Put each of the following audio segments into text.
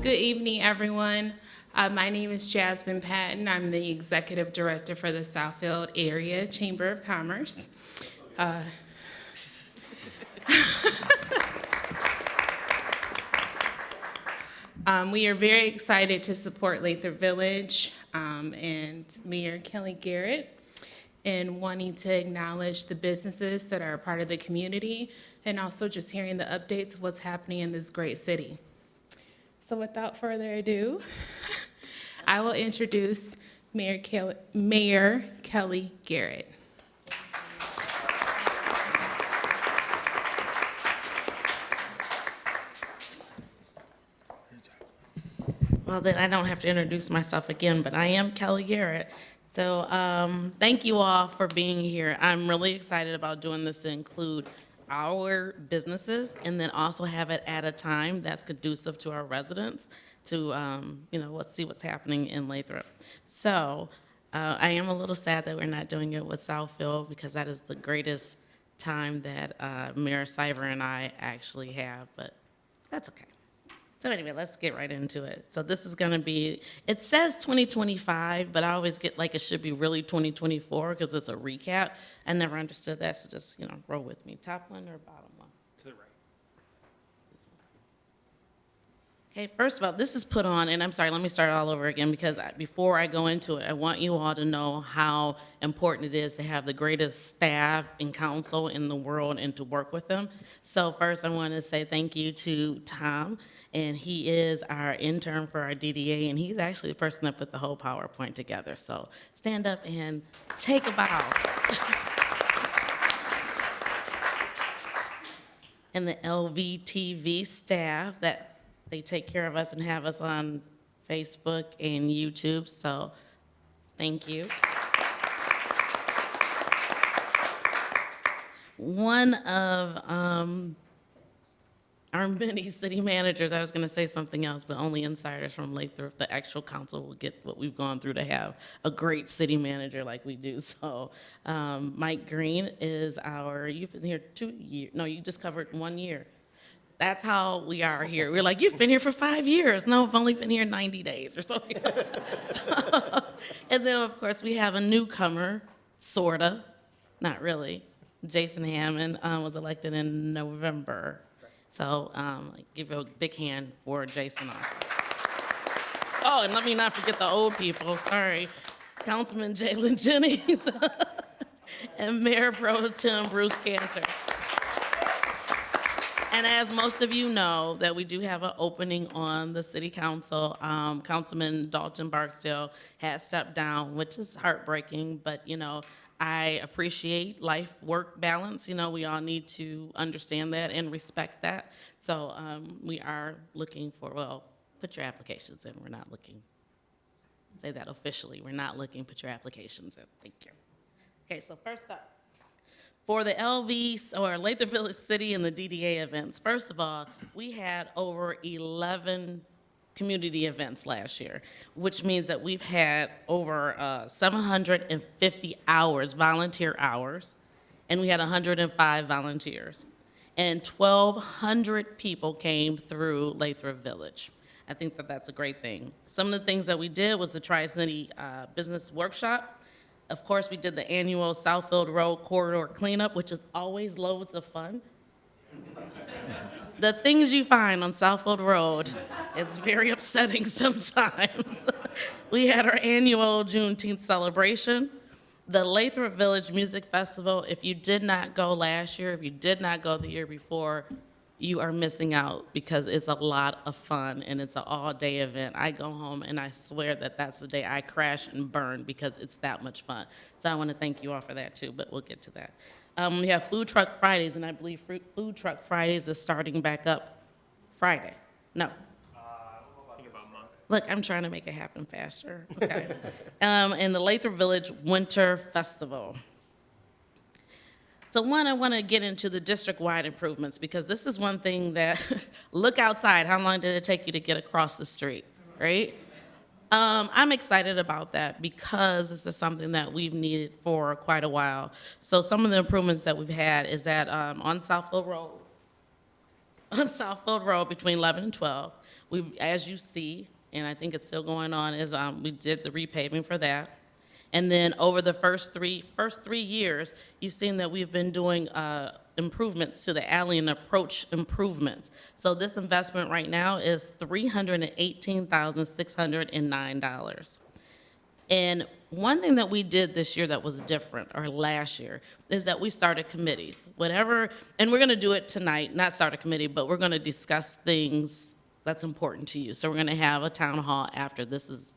Good evening, everyone. My name is Jasmine Patton. I'm the Executive Director for the Southfield Area Chamber of Commerce. We are very excited to support Lathrup Village and Mayor Kelly Garrett in wanting to acknowledge the businesses that are a part of the community and also just hearing the updates of what's happening in this great city. So without further ado, I will introduce Mayor Kelly Garrett. Well, then I don't have to introduce myself again, but I am Kelly Garrett. So thank you all for being here. I'm really excited about doing this to include our businesses and then also have it at a time that's conducive to our residents to, let's see what's happening in Lathrup. So I am a little sad that we're not doing it with Southfield because that is the greatest time that Mayor Siver and I actually have, but that's okay. So anyway, let's get right into it. So this is going to be, it says 2025, but I always get like it should be really 2024 because it's a recap. I never understood that, so just, roll with me. Top one or bottom one? To the right. Okay, first of all, this is put on, and I'm sorry, let me start all over again because before I go into it, I want you all to know how important it is to have the greatest staff and council in the world and to work with them. So first, I want to say thank you to Tom, and he is our intern for our DDA, and he's actually the person that put the whole PowerPoint together. So stand up and take a bow. And the LVTV staff that they take care of us and have us on Facebook and YouTube, so thank you. One of our many city managers, I was going to say something else, but only insiders from Lathrup, the actual council will get what we've gone through to have a great city manager like we do. So Mike Green is you've been here 2 years, no, you just covered 1 year. That's how we are here. We're like, you've been here for 5 years. No, I've only been here 90 days or something. And then, of course, we have a newcomer, sorta, not really. Jason Hammond was elected in November. So give you a big hand for Jason also. Oh, and let me not forget the old people, sorry. Councilman Jalen Jennings and Mayor Pro Tem Bruce Cantor. And as most of you know, that we do have an opening on the city council. Councilman Dalton Barksdale has stepped down, which is heartbreaking, but I appreciate life-work balance. We all need to understand that and respect that. So we are looking for, put your applications in. We're not looking, say that officially. We're not looking, put your applications in. Thank you. Okay, so first up, for the LV, or Lathrup Village City and the DDA events, first of all, we had over 11 community events last year, which means that we've had over 750 hours, volunteer hours, and we had 105 volunteers. And 1,200 people came through Lathrup Village. I think that that's a great thing. Some of the things that we did was the Tri-City Business Workshop. Of course, we did the annual Southfield Road Corridor Cleanup, which is always loads of fun. The things you find on Southfield Road is very upsetting sometimes. We had our annual Juneteenth celebration, the Lathrup Village Music Festival. If you did not go last year, if you did not go the year before, you are missing out because it's a lot of fun and it's an all-day event. I go home and I swear that that's the day I crash and burn because it's that much fun. So I want to thank you all for that too, but we'll get to that. We have Food Truck Fridays, and I believe Food Truck Fridays is starting back up Friday. No. I think about a month. Look, I'm trying to make it happen faster. Okay. And the Lathrup Village Winter Festival. So one, I want to get into the district-wide improvements because this is one thing that, look outside, how long did it take you to get across the street, right? I'm excited about that because this is something that we've needed for quite a while. So some of the improvements that we've had is that on Southfield Road between 11 and 12, As you see, and I think it's still going on, is we did the repaving for that. And then over the first three years, you've seen that we've been doing improvements to the alley and approach improvements. So this investment right now is $318,609. And one thing that we did this year that was different, or last year, is that we started committees. Whatever, and we're gonna do it tonight, not start a committee, but we're gonna discuss things that's important to you. So we're gonna have a town hall after this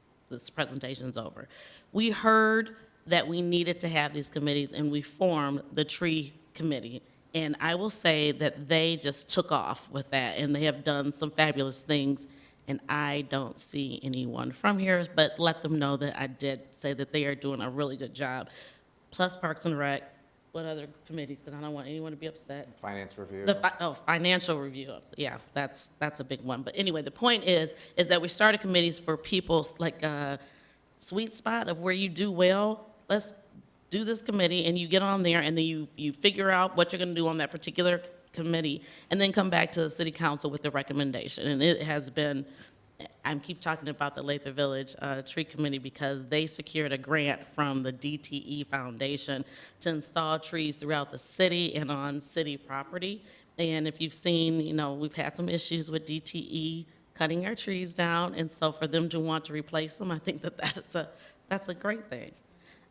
presentation's over. We heard that we needed to have these committees, and we formed the tree committee. And I will say that they just took off with that, and they have done some fabulous things. And I don't see anyone from here, but let them know that I did say that they are doing a really good job. Plus Parks and Rec, what other committees, because I don't want anyone to be upset. Finance review. Financial review, yeah, that's a big one. But anyway, the point is that we started committees for people's, like, sweet spot of where you do well. Let's do this committee, and you get on there, and then you figure out what you're gonna do on that particular committee, and then come back to the city council with the recommendation. And it has been, I keep talking about the Lathrup Village Tree Committee because they secured a grant from the DTE Foundation to install trees throughout the city and on city property. And if you've seen, we've had some issues with DTE cutting our trees down, and so for them to want to replace them, I think that's a great thing.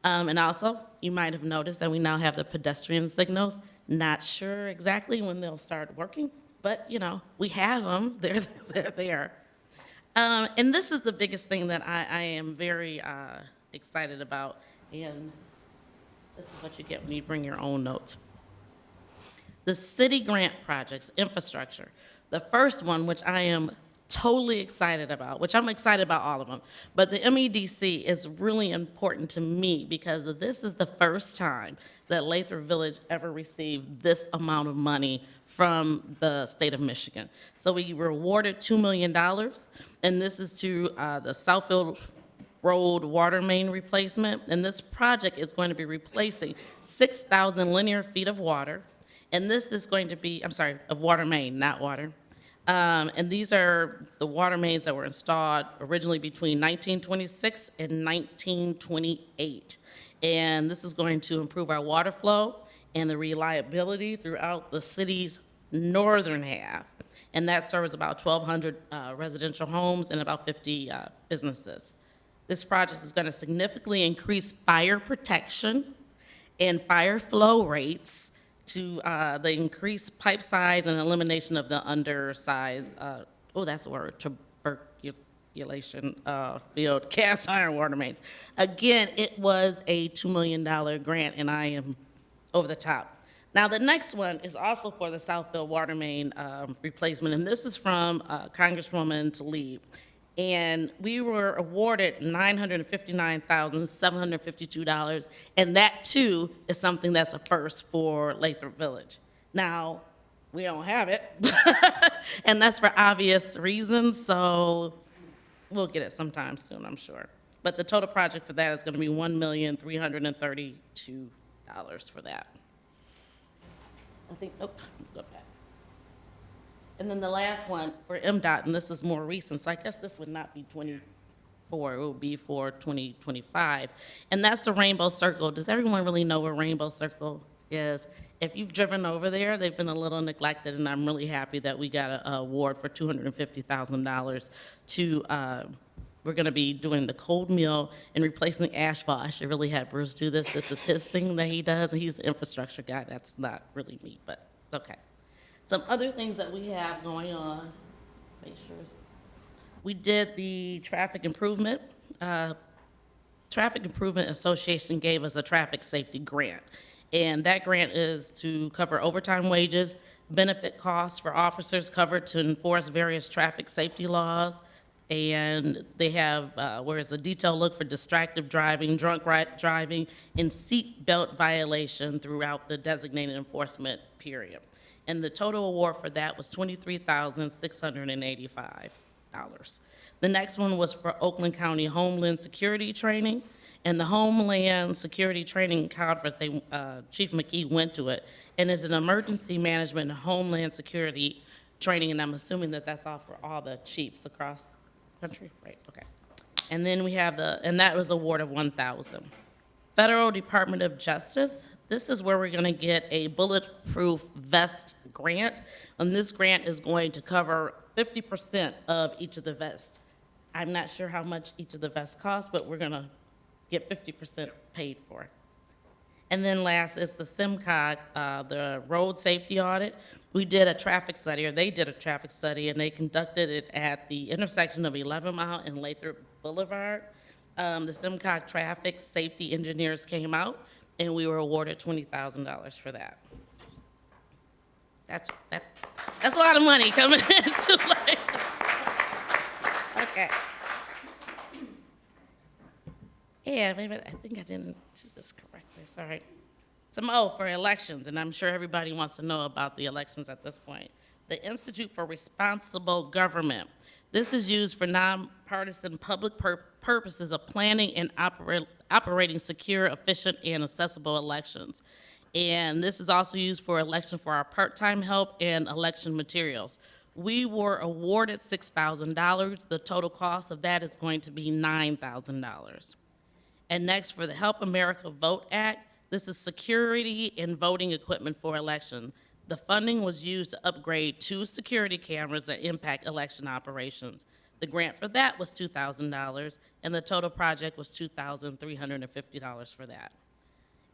And also, you might have noticed that we now have the pedestrian signals. Not sure exactly when they'll start working, but we have them. They're there. And this is the biggest thing that I am very excited about. And this is what you get when you bring your own notes. The city grant projects, infrastructure. The first one, which I am totally excited about, which I'm excited about all of them, but the MEDC is really important to me because this is the first time that Lathrup Village ever received this amount of money from the state of Michigan. So we were awarded $2 million, and this is to the Southfield Road water main replacement, and this project is going to be replacing 6,000 linear feet of water, and this is going to be, of water main, not water. And these are the water mains that were installed originally between 1926 and 1928. And this is going to improve our water flow and the reliability throughout the city's northern half. And that serves about 1,200 residential homes and about 50 businesses. This project is going to significantly increase fire protection and fire flow rates to the increased pipe size and elimination of the undersized, that's a word, tuberculation field cast iron water mains. Again, it was a $2 million grant, and I am over the top. Now, the next one is also for the Southfield water main replacement, and this is from Congresswoman Tlaib. And we were awarded $959,752, and that too is something that's a first for Lathrup Village. Now, we don't have it, and that's for obvious reasons, so we'll get it sometime soon, I'm sure. But the total project for that is going to be $1,332 for that. I think, go back. And then the last one for MDOT, and this is more recent, so I guess this would not be 24, it would be for 2025. And that's the Rainbow Circle. Does everyone really know what Rainbow Circle is? If you've driven over there, they've been a little neglected, and I'm really happy that we got an award for $250,000 to, we're gonna be doing the cold meal and replacing asphalt. I should really have Bruce do this. This is his thing that he does, and he's the infrastructure guy. That's not really me, but okay. Some other things that we have going on, make sure. We did the traffic improvement. Traffic Improvement Association gave us a traffic safety grant. And that grant is to cover overtime wages, benefit costs for officers covered to enforce various traffic safety laws. And they have, where it's a detailed look for distracted driving, drunk driving, and seat belt violation throughout the designated enforcement period. And the total award for that was $23,685. The next one was for Oakland County Homeland Security Training. And the Homeland Security Training Conference, Chief McKee went to it. And it's an emergency management and homeland security training, and I'm assuming that that's all for all the chiefs across the country, right? Okay. And then we have and that was award of 1,000. Federal Department of Justice, this is where we're gonna get a bulletproof vest grant, and this grant is going to cover 50% of each of the vests. I'm not sure how much each of the vests cost, but we're gonna get 50% paid for. And then last is the SIMCOG, the road safety audit. We did a traffic study, or they did a traffic study, and they conducted it at the intersection of 11 Mile and Lathrup Boulevard. The SIMCOG traffic safety engineers came out, and we were awarded $20,000 for that. That's a lot of money coming into Okay. Yeah, wait a minute, I think I didn't do this correctly, sorry. For elections, and I'm sure everybody wants to know about the elections at this point. The Institute for Responsible Government. This is used for nonpartisan public purposes of planning and operating secure, efficient, and accessible elections. And this is also used for election for our part-time help and election materials. We were awarded $6,000. The total cost of that is going to be $9,000. And next, for the Help America Vote Act, this is security and voting equipment for election. The funding was used to upgrade 2 security cameras that impact election operations. The grant for that was $2,000, and the total project was $2,350 for that.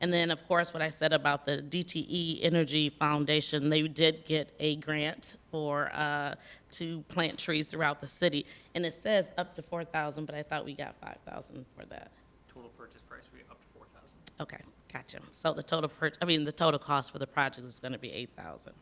And then, of course, what I said about the DTE Energy Foundation, they did get a grant to plant trees throughout the city. And it says up to $4,000, but I thought we got $5,000 for that. Total purchase price will be up to 4,000. Okay, gotcha. So the total cost for the project is gonna be $8,000.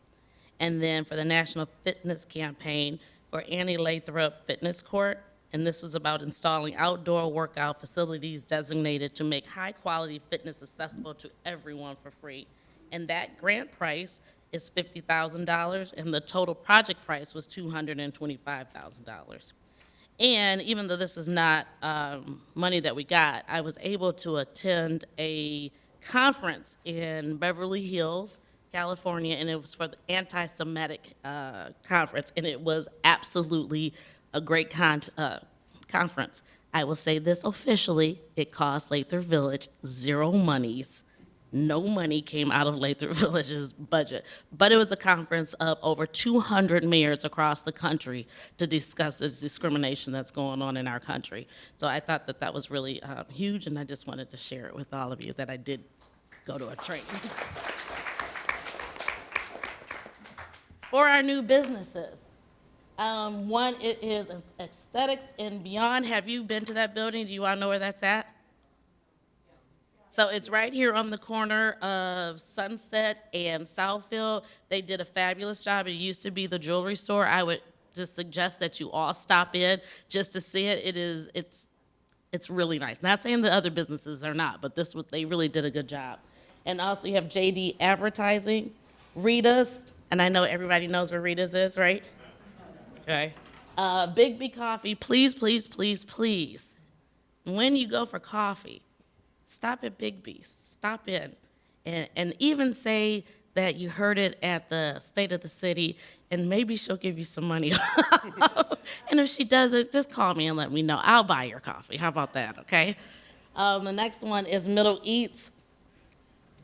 And then for the National Fitness Campaign for Annie Lathrup Fitness Court, and this was about installing outdoor workout facilities designated to make high-quality fitness accessible to everyone for free. And that grant price is $50,000, and the total project price was $225,000. And even though this is not money that we got, I was able to attend a conference in Beverly Hills, California, and it was for the anti-Semitic conference, and it was absolutely a great conference. I will say this officially, it cost Lathrup Village $0 monies. No money came out of Lathrup Village's budget, but it was a conference of over 200 mayors across the country to discuss this discrimination that's going on in our country. So I thought that that was really huge, and I just wanted to share it with all of you that I did go to a training. For our new businesses, one, it is Aesthetics and Beyond. Have you been to that building? Do you all know where that's at? So it's right here on the corner of Sunset and Southfield. They did a fabulous job. It used to be the jewelry store. I would just suggest that you all stop in just to see it. It's really nice. Not saying the other businesses are not, but they really did a good job. And also you have JD Advertising, Rita's, and I know everybody knows where Rita's is, right? Okay. Big B Coffee, please, please, please, please, when you go for coffee, stop at Big B's, stop in, and even say that you heard it at the State of the City, and maybe she'll give you some money. And if she doesn't, just call me and let me know. I'll buy your coffee. How about that, okay? The next one is Middle Eats.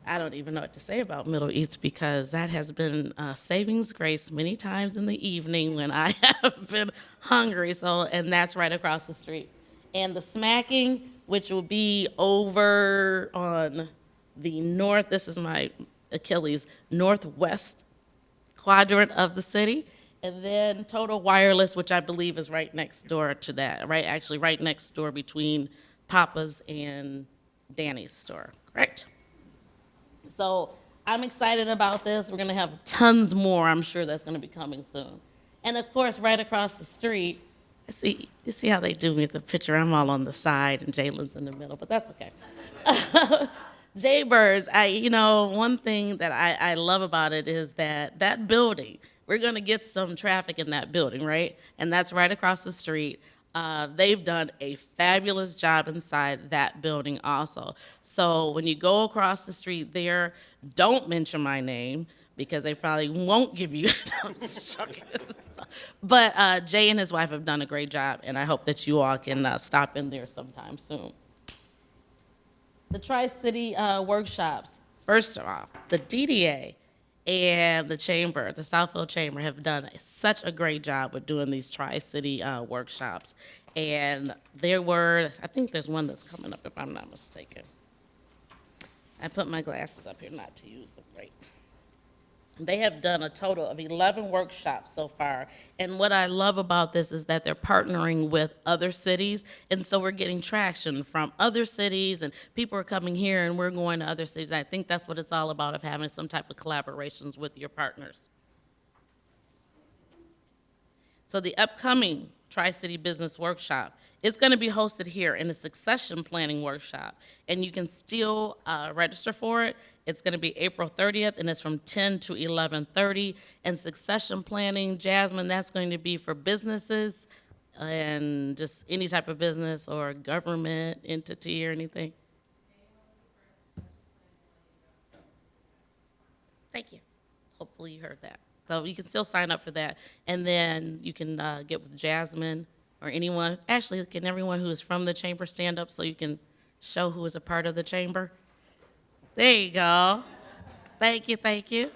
I don't even know what to say about Middle Eats because that has been savings grace many times in the evening when I have been hungry, and that's right across the street. And the Smacking, which will be over on the north, this is my Achilles, northwest quadrant of the city. And then Total Wireless, which I believe is right next door to that, actually right next door between Papa's and Danny's store, correct? So I'm excited about this. We're gonna have tons more, I'm sure that's gonna be coming soon. And of course, right across the street, you see how they do me with the picture? I'm all on the side and Jalen's in the middle, but that's okay. Jaybirds, one thing that I love about it is that building, we're gonna get some traffic in that building, right? And that's right across the street. They've done a fabulous job inside that building also. So when you go across the street there, don't mention my name, because they probably won't give you. I'm just joking. But Jay and his wife have done a great job, and I hope that you all can stop in there sometime soon. The Tri-City workshops. First of all, the DDA and the Chamber, the Southfield Chamber, have done such a great job with doing these Tri-City workshops. And there were, I think there's one that's coming up if I'm not mistaken. I put my glasses up here not to use them right. They have done a total of 11 workshops so far. And what I love about this is that they're partnering with other cities. And so we're getting traction from other cities, and people are coming here and we're going to other cities. I think that's what it's all about, of having some type of collaborations with your partners. So the upcoming Tri-City Business Workshop is going to be hosted here in a succession planning workshop, and you can still register for it. It's going to be April 30th, and it's from 10 to 11:30. And succession planning, Jasmine, that's going to be for businesses and just any type of business or government entity or anything. Thank you. Hopefully you heard that. So you can still sign up for that, and then you can get with Jasmine or anyone. Actually, can everyone who is from the chamber stand up so you can show who is a part of the chamber? There you go. Thank you, thank you.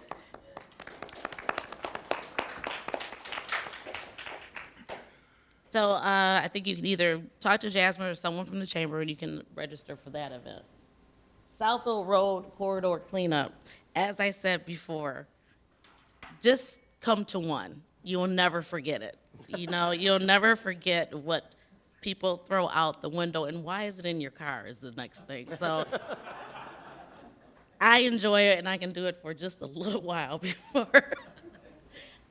So I think you can either talk to Jasmine or someone from the chamber, and you can register for that event. Southfield Road Corridor Cleanup. As I said before, just come to one. You'll never forget it. You know, you'll never forget what people throw out the window, and why is it in your car is the next thing. So I enjoy it, and I can do it for just a little while before.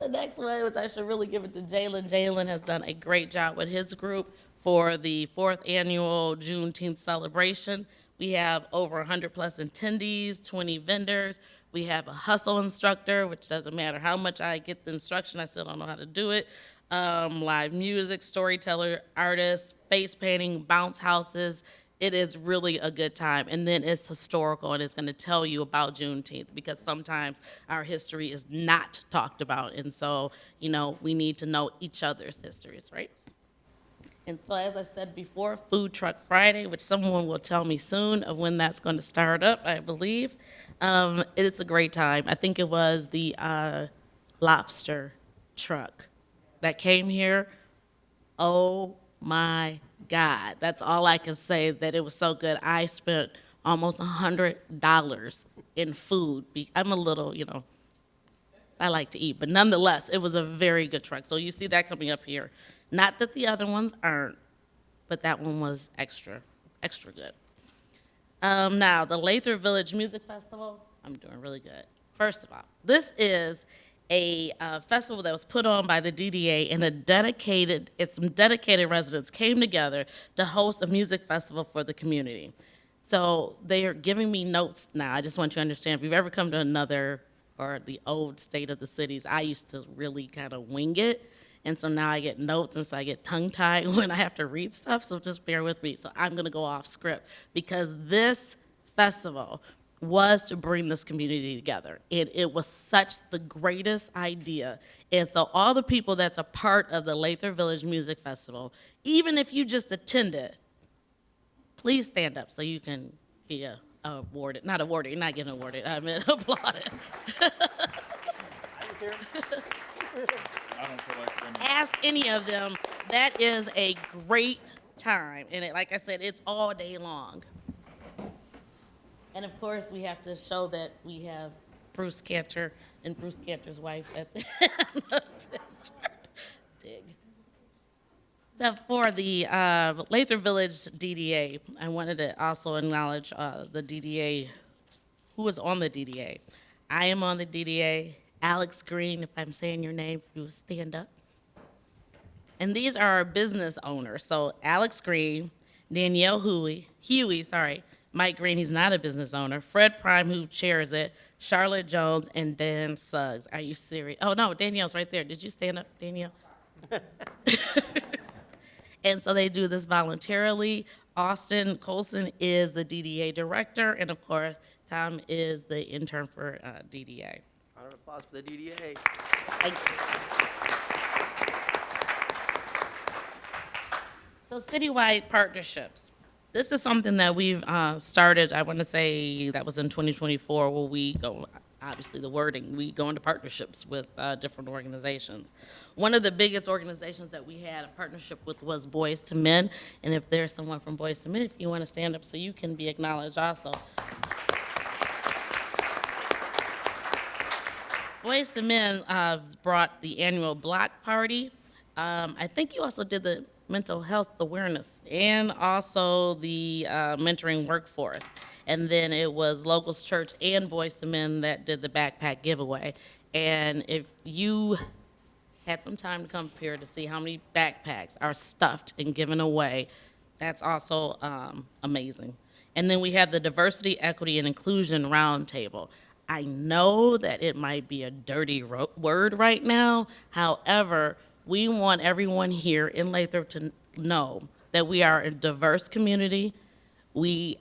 The next one, which I should really give it to Jalen. Jalen has done a great job with his group for the 4th annual Juneteenth celebration. We have over 100 plus attendees, 20 vendors. We have a hustle instructor, which doesn't matter how much I get the instruction, I still don't know how to do it. Live music, storyteller, artists, face painting, bounce houses. It is really a good time. And then it's historical, and it's going to tell you about Juneteenth, because sometimes our history is not talked about. And so, you know, we need to know each other's histories, right? And so, as I said before, Food Truck Friday, which someone will tell me soon of when that's going to start up, I believe. It is a great time. I think it was the lobster truck that came here. Oh my God, that's all I can say, that it was so good. I spent almost $100 in food. I'm a little, you know, I like to eat, but nonetheless, it was a very good truck. So you see that coming up here. Not that the other ones aren't, but that one was extra good. Now, the Lathrup Village Music Festival, I'm doing really good. First of all, this is a festival that was put on by the DDA, and some dedicated residents came together to host a music festival for the community. So they are giving me notes now. I just want you to understand, if you've ever come to another, or the old state of the cities, I used to really kind of wing it. And so now I get notes, and so I get tongue-tied when I have to read stuff, so just bear with me. So I'm going to go off script, because this festival was to bring this community together. It was such the greatest idea. And so all the people that's a part of the Lathrup Village Music Festival, even if you just attended, please stand up so you can be awarded. Not awarded, you're not getting awarded, I mean applauded. Ask any of them. That is a great time. And like I said, it's all day long. And of course, we have to show that we have Bruce Cantor and Bruce Cantor's wife. That's in the picture. Dig. So for the Lathrup Village DDA, I wanted to also acknowledge the DDA, who was on the DDA. I am on the DDA. Alex Green, if I'm saying your name, you will stand up. And these are our business owners. So Alex Green, Danielle Huey, Mike Green, he's not a business owner, Fred Prime, who chairs it, Charlotte Jones, and Dan Suggs. Are you serious? Oh, no, Danielle's right there. Did you stand up, Danielle? And so they do this voluntarily. Austin Colson is the DDA director, and of course, Tom is the intern for DDA. I Round of applause for the DDA. Thank you. So citywide partnerships. This is something that we've started, I want to say that was in 2024, where we go, obviously the wording, we go into partnerships with different organizations. One of the biggest organizations that we had a partnership with was Boys to Men. And if there's someone from Boys to Men, if you want to stand up so you can be acknowledged also. Boys to Men brought the annual block party. I think you also did the mental health awareness and also the mentoring workforce. And then it was Locals Church and Boys to Men that did the backpack giveaway. And if you had some time to come up here to see how many backpacks are stuffed and given away, that's also amazing. And then we have the Diversity, Equity, and Inclusion Roundtable. I know that it might be a dirty word right now. However, we want everyone here in Lathrup to know that we are a diverse community. We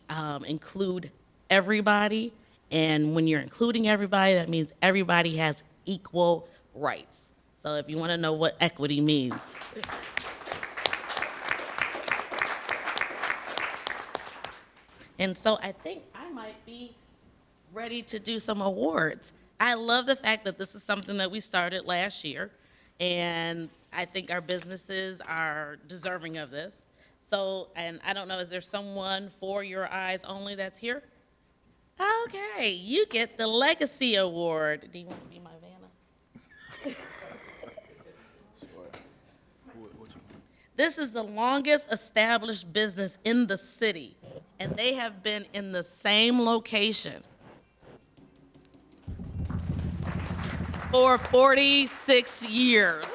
include everybody. And when you're including everybody, that means everybody has equal rights. So if you want to know what equity means. And so I think I might be ready to do some awards. I love the fact that this is something that we started last year, and I think our businesses are deserving of this. So, and I don't know, is there someone for Your Eyes Only that's here? Okay, you get the Legacy Award. Do you want to be my Vanna? This is the longest established business in the city, and they have been in the same location for 46 years.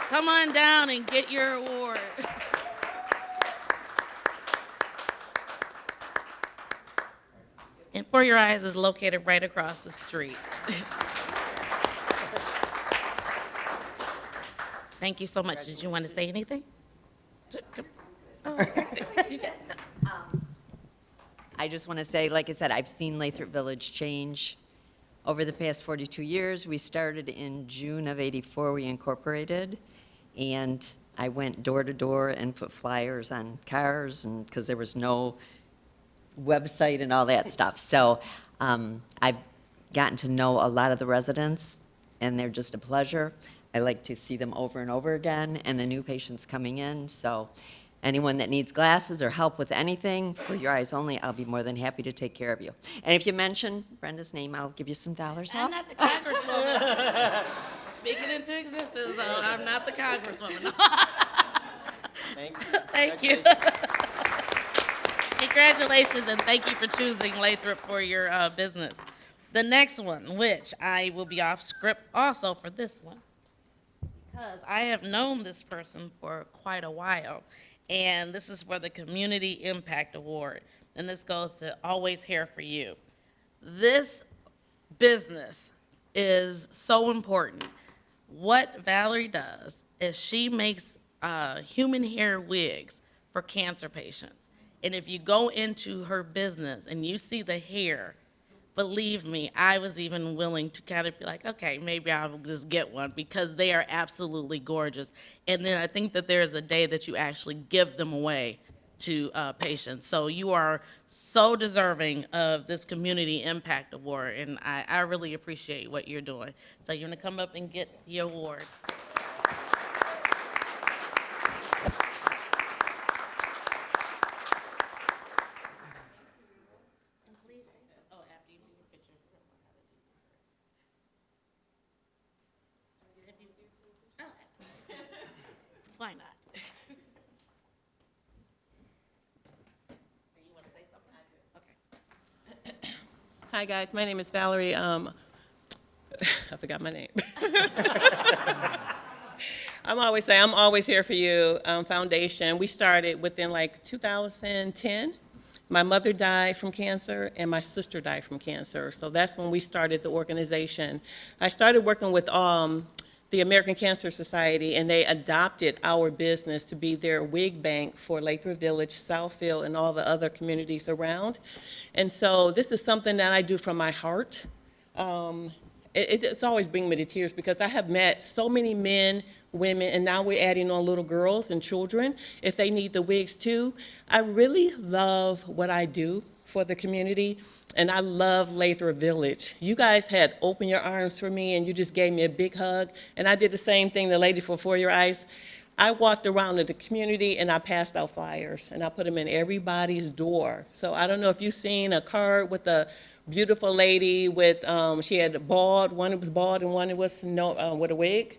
Come on down and get your award. And For Your Eyes is located right across the street. Thank you so much. Did you want to say anything? Oh, okay. I just want to say, like I said, I've seen Lathrup Village change over the past 42 years. We started in June of '84, we incorporated, and I went door to door and put flyers on cars, and because there was no website and all that stuff. So I've gotten to know a lot of the residents, and they're just a pleasure. I like to see them over and over again, and the new patients coming in. So anyone that needs glasses or help with anything, For Your Eyes Only, I'll be more than happy to take care of you. And if you mention Brenda's name, I'll give you some dollars I'm off. not the congresswoman. Speaking into existence, though, I'm not the congresswoman. Thank you. Thank you. Congratulations, and thank you for choosing Lathrup for your business. The next one, which I will be off script also for this one, because I have known this person for quite a while, and this is for the Community Impact Award, and this goes to Always Here for You. This business is so important. What Valerie does is she makes human hair wigs for cancer patients. And if you go into her business and you see the hair, believe me, I was even willing to kind of be like, okay, maybe I'll just get one, because they are absolutely gorgeous. And then I think that there's a day that you actually give them away to patients. So you are so deserving of this Community Impact Award, and I really appreciate what you're doing. So you're gonna come up and get the award. Why not? You want to say something? Okay. Hi, guys. My name is Valerie. I forgot my name. I'm always here for you. Foundation. We started within like 2010. My mother died from cancer, and my sister died from cancer. So that's when we started the organization. I started working with the American Cancer Society, and they adopted our business to be their wig bank for Lathrup Village, Southfield, and all the other communities around. And so this is something that I do from my heart. It's always bring me to tears because I have met so many men, women, and now we're adding on little girls and children if they need the wigs too. I really love what I do for the community, and I love Lathrup Village. You guys had opened your arms for me, and you just gave me a big hug, and I did the same thing the lady for Your Eyes. I walked around in the community, and I passed out flyers, and I put them in everybody's door. So I don't know if you've seen a card with a beautiful lady with, she had bald, one was bald and one was no, with a wig.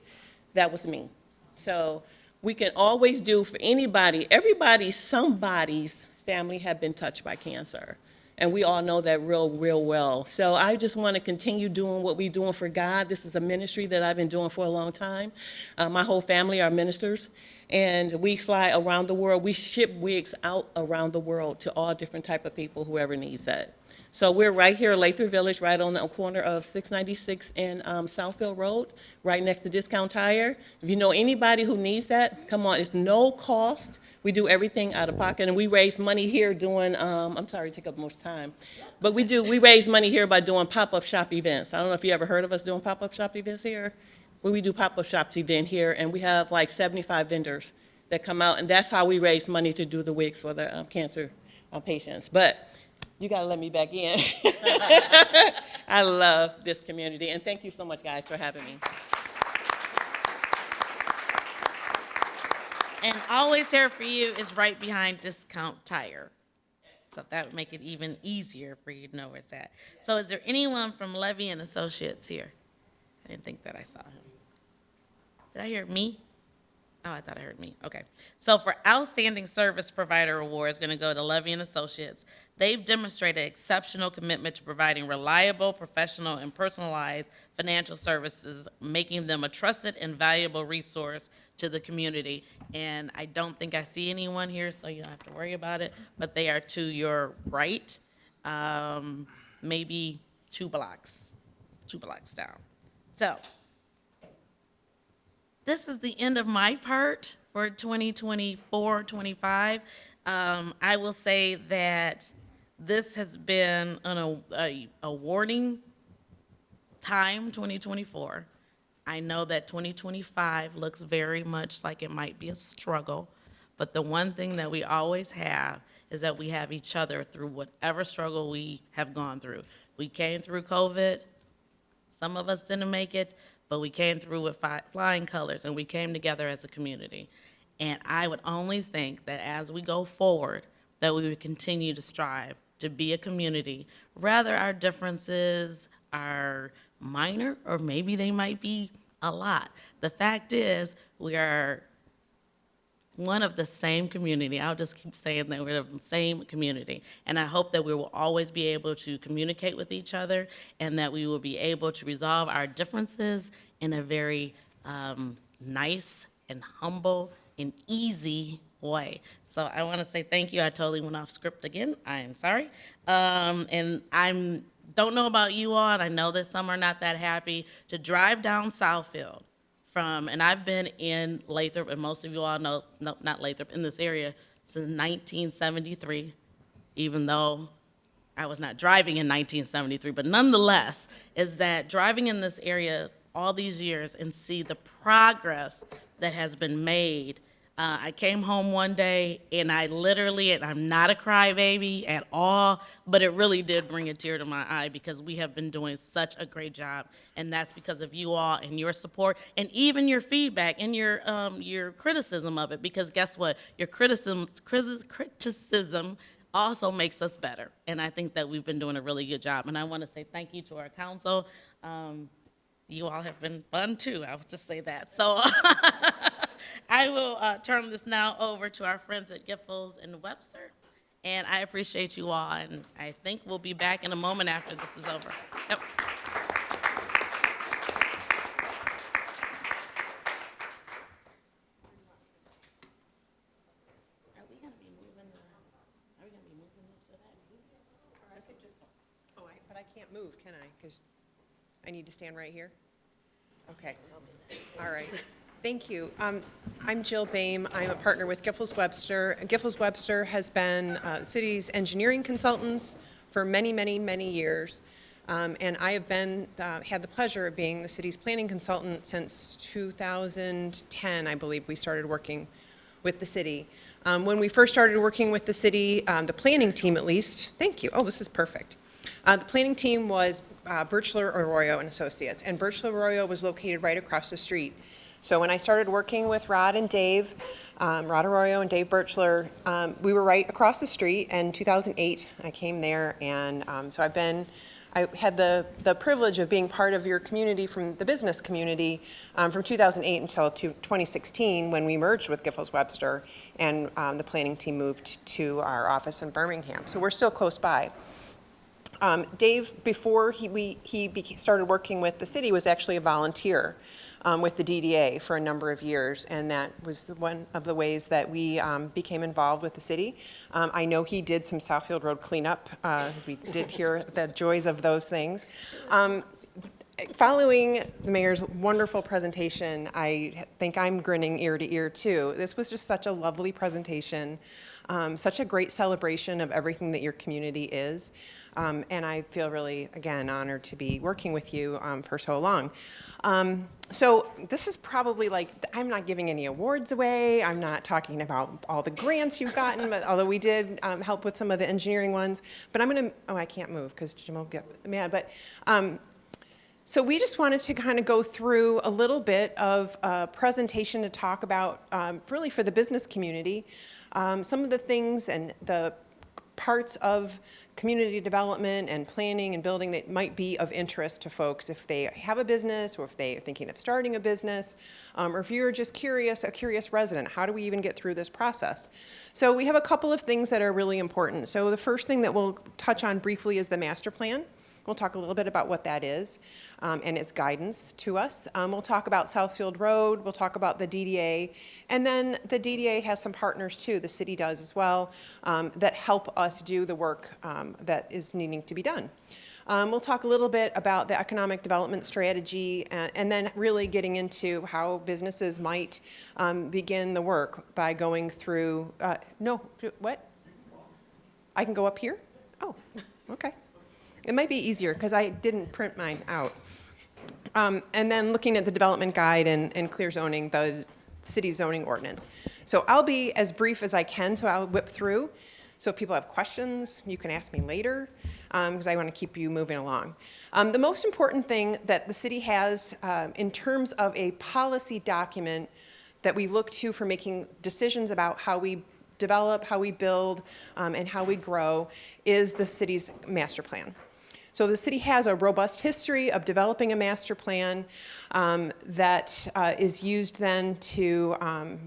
That was me. So we can always do for anybody, everybody, somebody's family have been touched by cancer. And we all know that real well. So I just want to continue doing what we're doing for God. This is a ministry that I've been doing for a long time. My whole family are ministers, and we fly around the world. We ship wigs out around the world to all different type of people, whoever needs that. So we're right here at Lathrup Village, right on the corner of 696 and Southfield Road, right next to Discount Tire. If you know anybody who needs that, come on, it's no cost. We do everything out of pocket, and we raise money here doing, I'm sorry to take up most time, but we raise money here by doing pop-up shop events. I don't know if you ever heard of us doing pop-up shop events here. Well, we do pop-up shops event here, and we have like 75 vendors that come out, and that's how we raise money to do the wigs for the cancer patients. But you gotta let me back in. I love this community, and thank you so much, guys, for having me. And always here for you is right behind Discount Tire. So that would make it even easier for you to know where it's at. So is there anyone from Levy and Associates here? I didn't think that I saw him. Did I hear me? Oh, I thought I heard me. Okay. So for Outstanding Service Provider Awards, going to go to Levy and Associates. They've demonstrated exceptional commitment to providing reliable, professional, and personalized financial services, making them a trusted and valuable resource to the community. And I don't think I see anyone here, so you don't have to worry about it, but they are to your right, maybe 2 blocks down. So this is the end of my part for 2024-25. I will say that this has been an awarding time, 2024. I know that 2025 looks very much like it might be a struggle, but the one thing that we always have is that we have each other through whatever struggle we have gone through. We came through COVID. Some of us didn't make it, but we came through with flying colors, and we came together as a community. And I would only think that as we go forward, that we would continue to strive to be a community. Rather, our differences are minor, or maybe they might be a lot. The fact is, we are one of the same community. I'll just keep saying that we're the same community. And I hope that we will always be able to communicate with each other, and that we will be able to resolve our differences in a very nice and humble and easy way. So I want to say thank you. I totally went off script again. I am sorry. And don't know about you all, and I know that some are not that happy to drive down Southfield and I've been in Lathrup, and most of you all know, no, not Lathrup, in this area since 1973, even though I was not driving in 1973, but nonetheless, is that driving in this area all these years and see the progress that has been made. I came home one day, and I literally, and I'm not a crybaby at all, but it really did bring a tear to my eye, because we have been doing such a great job, and that's because of you all and your support, and even your feedback and your criticism of it, because guess what? Your criticism also makes us better, and I think that we've been doing a really good job, and I want to say thank you to our council. You all have been fun, too. I would just say that. So I will turn this now over to our friends at Giffels and Webster. And I appreciate you all. And I think we'll be back in a moment after this is over. Yep. Are we going to be moving this to that? But I can't move, can I? Because I need to stand right here? Okay, all right. Thank you. I'm Jill Bahm. I'm a partner with Giffels Webster. Giffels Webster has been the city's engineering consultants for many, many, many years. And I have been, had the pleasure of being the city's planning consultant since 2010, I believe we started working with the city. When we first started working with the city, the planning team at least, thank you, oh, this is perfect. The planning team was Birchler, Arroyo and Associates, and Birchler Arroyo was located right across the street. So when I started working with Rod and Dave, Rod Arroyo and Dave Birchler, we were right across the street. In 2008, I came there, and so I had the privilege of being part of your community, from the business community, from 2008 until 2016, when we merged with Giffels Webster, and the planning team moved to our office in Birmingham. So we're still close by. Dave, before he started working with the city, was actually a volunteer with the DDA for a number of years, and that was one of the ways that we became involved with the city. I know he did some Southfield Road cleanup. We did hear the joys of those things. Following the mayor's wonderful presentation, I think I'm grinning ear to ear too. This was just such a lovely presentation, such a great celebration of everything that your community is. And I feel really, again, honored to be working with you for so long. So this is probably like, I'm not giving any awards away. I'm not talking about all the grants you've gotten, but although we did help with some of the engineering ones. But I'm going to, oh, I can't move because Jim will get mad. But so we just wanted to kind of go through a little bit of a presentation to talk about, really for the business community, some of the things and the parts of community development and planning and building that might be of interest to folks if they have a business, or if they're thinking of starting a business, or if you're just curious, a curious resident. How do we even get through this process? So we have a couple of things that are really important. So the first thing that we'll touch on briefly is the master plan. We'll talk a little bit about what that is and its guidance to us. We'll talk about Southfield Road. We'll talk about the DDA. And then the DDA has some partners too, the city does as well, that help us do the work that is needing to be done. We'll talk a little bit about the economic development strategy, and then really getting into how businesses might begin the work by going through, no, what? I can go up here? Oh, okay. It might be easier because I didn't print mine out. And then looking at the development guide and clear zoning, the city zoning ordinance. So I'll be as brief as I can, so I'll whip through. So if people have questions, you can ask me later, because I want to keep you moving along. The most important thing that the city has in terms of a policy document that we look to for making decisions about how we develop, how we build, and how we grow is the city's master plan. So the city has a robust history of developing a master plan that is used then to,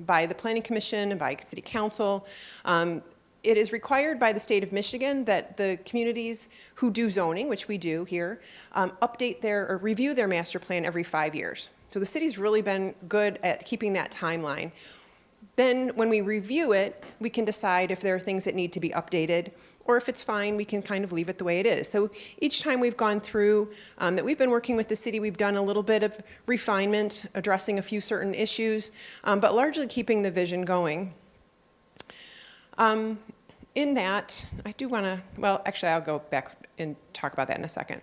by the Planning Commission and by City Council. It is required by the state of Michigan that the communities who do zoning, which we do here, update their or review their master plan every 5 years. So the city's really been good at keeping that timeline. Then when we review it, we can decide if there are things that need to be updated, or if it's fine, we can kind of leave it the way it is. So each time we've gone through that we've been working with the city, we've done a little bit of refinement, addressing a few certain issues, but largely keeping the vision going. In that, I do want to, well, actually, I'll go back and talk about that in a second.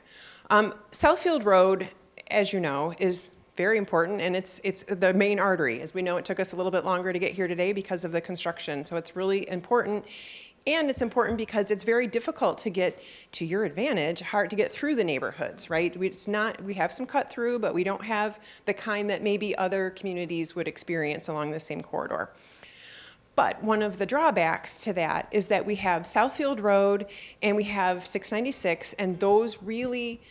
Southfield Road, as you know, is very important, and it's the main artery. As we know, it took us a little bit longer to get here today because of the construction, so it's really important. And it's important because it's very difficult to get, to your advantage, hard to get through the neighborhoods, right? We have some cut through, but we don't have the kind that maybe other communities would experience along the same corridor. But one of the drawbacks to that is that we have Southfield Road and we have 696, and those really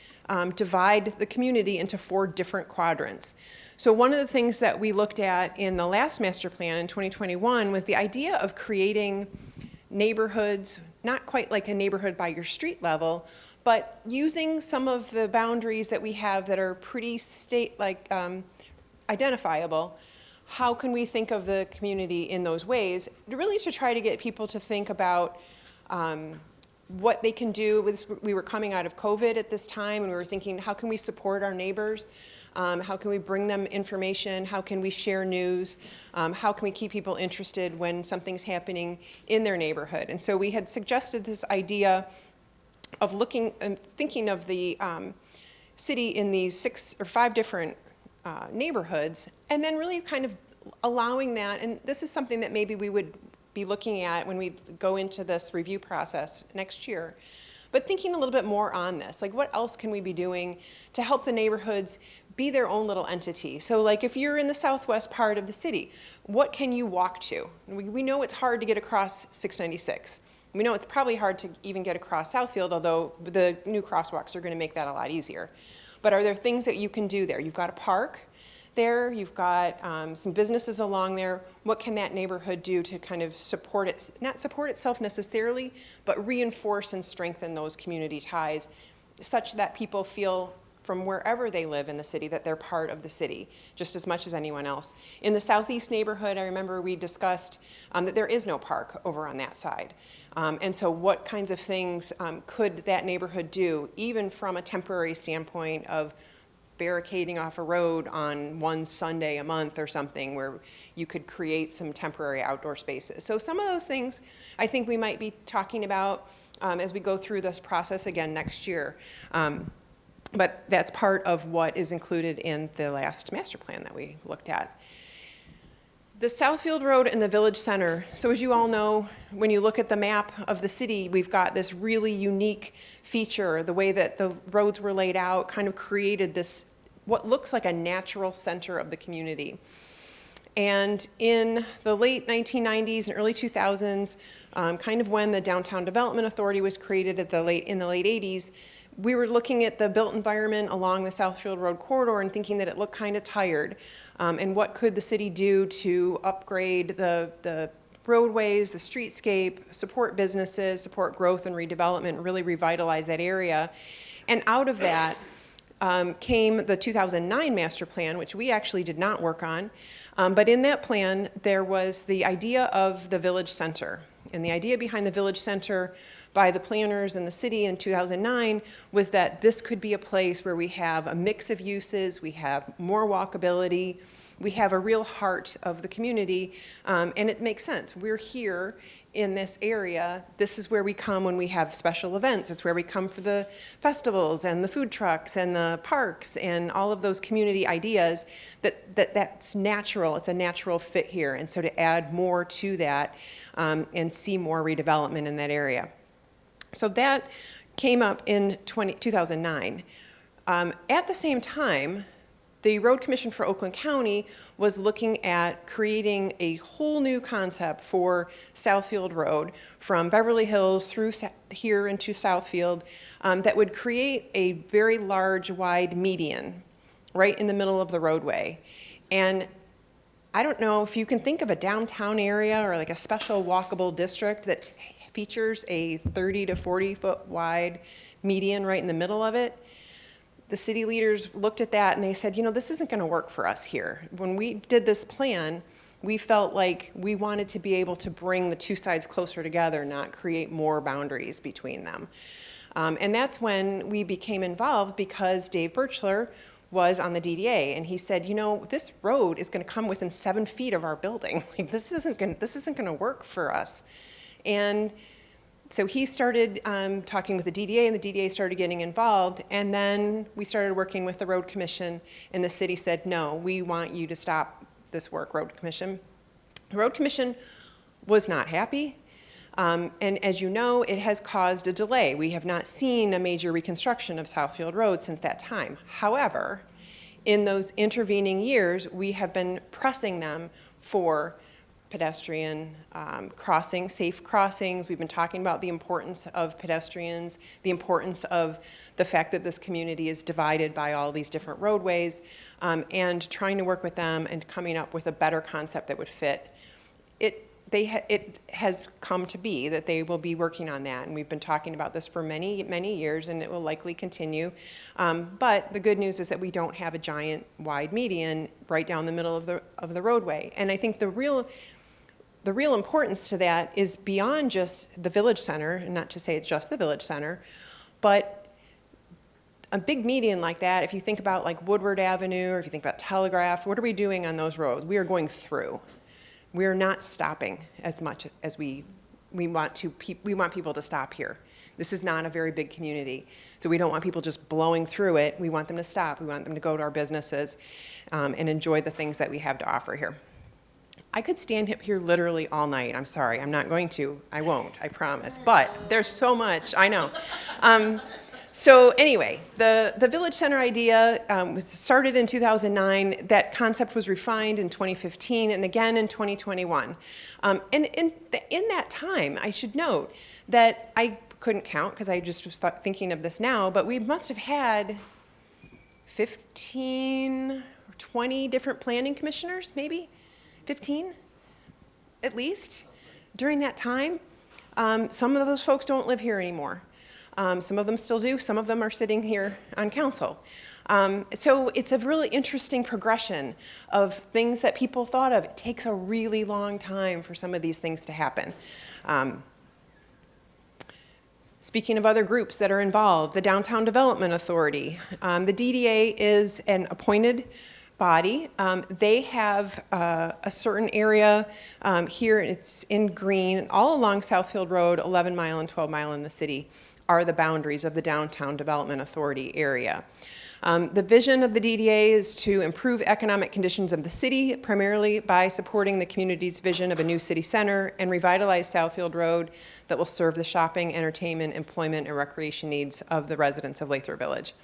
divide the community into 4 different quadrants. So one of the things that we looked at in the last master plan in 2021 was the idea of creating neighborhoods, not quite like a neighborhood by your street level, but using some of the boundaries that we have that are pretty identifiable. How can we think of the community in those ways, really to try to get people to think about what they can do. We were coming out of COVID at this time, and we were thinking, how can we support our neighbors? How can we bring them information? How can we share news? How can we keep people interested when something's happening in their neighborhood? And so we had suggested this idea of looking and thinking of the city in these 6 or 5 different neighborhoods, and then really kind of allowing that, and this is something that maybe we would be looking at when we go into this review process next year, but thinking a little bit more on this, like what else can we be doing to help the neighborhoods be their own little entity? So like if you're in the southwest part of the city, what can you walk to? We know it's hard to get across 696. We know it's probably hard to even get across Southfield, although the new crosswalks are going to make that a lot easier. But are there things that you can do there? You've got a park there, you've got some businesses along there. What can that neighborhood do to kind of support it, not support itself necessarily, but reinforce and strengthen those community ties such that people feel from wherever they live in the city that they're part of the city just as much as anyone else. In the southeast neighborhood, I remember we discussed that there is no park over on that side. And so what kinds of things could that neighborhood do, even from a temporary standpoint of barricading off a road on one Sunday a month or something where you could create some temporary outdoor spaces. So some of those things I think we might be talking about as we go through this process again next year. But that's part of what is included in the last master plan that we looked at. The Southfield Road and the Village Center. So as you all know, when you look at the map of the city, we've got this really unique feature. The way that the roads were laid out kind of created this, what looks like a natural center of the community. And in the late 1990s and early 2000s, kind of when the Downtown Development Authority was created in the late 80s, we were looking at the built environment along the Southfield Road corridor and thinking that it looked kind of tired. And what could the city do to upgrade the roadways, the streetscape, support businesses, support growth and redevelopment, really revitalize that area. And out of that came the 2009 master plan, which we actually did not work on. But in that plan, there was the idea of the village center. And the idea behind the village center by the planners in the city in 2009 was that this could be a place where we have a mix of uses, we have more walkability, we have a real heart of the community, and it makes sense. We're here in this area. This is where we come when we have special events. It's where we come for the festivals and the food trucks and the parks and all of those community ideas that's natural. It's a natural fit here. And so to add more to that and see more redevelopment in that area. So that came up in 2009. At the same time, the Road Commission for Oakland County was looking at creating a whole new concept for Southfield Road from Beverly Hills through here into Southfield that would create a very large, wide median right in the middle of the roadway. And I don't know if you can think of a downtown area or like a special walkable district that features a 30 to 40 foot wide median right in the middle of it. The city leaders looked at that and they said, you know, this isn't going to work for us here. When we did this plan, we felt like we wanted to be able to bring the two sides closer together, not create more boundaries between them. And that's when we became involved because Dave Birchler was on the DDA, and he said, you know, this road is going to come within 7 feet of our building. Like, this isn't going to work for us. And so he started talking with the DDA, and the DDA started getting involved, and then we started working with the Road Commission, and the city said, no, we want you to stop this work, Road Commission. The Road Commission was not happy, and as you know, it has caused a delay. We have not seen a major reconstruction of Southfield Road since that time. However, in those intervening years, we have been pressing them for pedestrian crossings, safe crossings. We've been talking about the importance of pedestrians, the importance of the fact that this community is divided by all these different roadways, and trying to work with them and coming up with a better concept that would fit. It has come to be that they will be working on that, and we've been talking about this for many, many years, and it will likely continue. But the good news is that we don't have a giant wide median right down the middle of the roadway. And I think the real the real importance to that is beyond just the village center, and not to say it's just the village center, but a big median like that, if you think about like Woodward Avenue, or if you think about Telegraph, what are we doing on those roads? We are going through. We are not stopping as much as we want to. We want people to stop here. This is not a very big community, so we don't want people just blowing through it. We want them to stop. We want them to go to our businesses and enjoy the things that we have to offer here. I could stand up here literally all night. I'm sorry, I'm not going to. I won't, I promise. But there's so much, I know. So anyway, the Village Center idea was started in 2009. That concept was refined in 2015 and again in 2021. And in that time, I should note that I couldn't count because I just was thinking of this now, but we must have had 15 or 20 different planning commissioners, maybe 15 at least, during that time. Some of those folks don't live here anymore. Some of them still do. Some of them are sitting here on council. So it's a really interesting progression of things that people thought of. It takes a really long time for some of these things to happen. Speaking of other groups that are involved, the Downtown Development Authority. The DDA is an appointed body. They have a certain area here, it's in green, all along Southfield Road, 11 Mile and 12 Mile in the city are the boundaries of the Downtown Development Authority area. The vision of the DDA is to improve economic conditions of the city, primarily by supporting the community's vision of a new city center and revitalize Southfield Road that will serve the shopping, entertainment, employment, and recreation needs of the residents of Lathrup Village.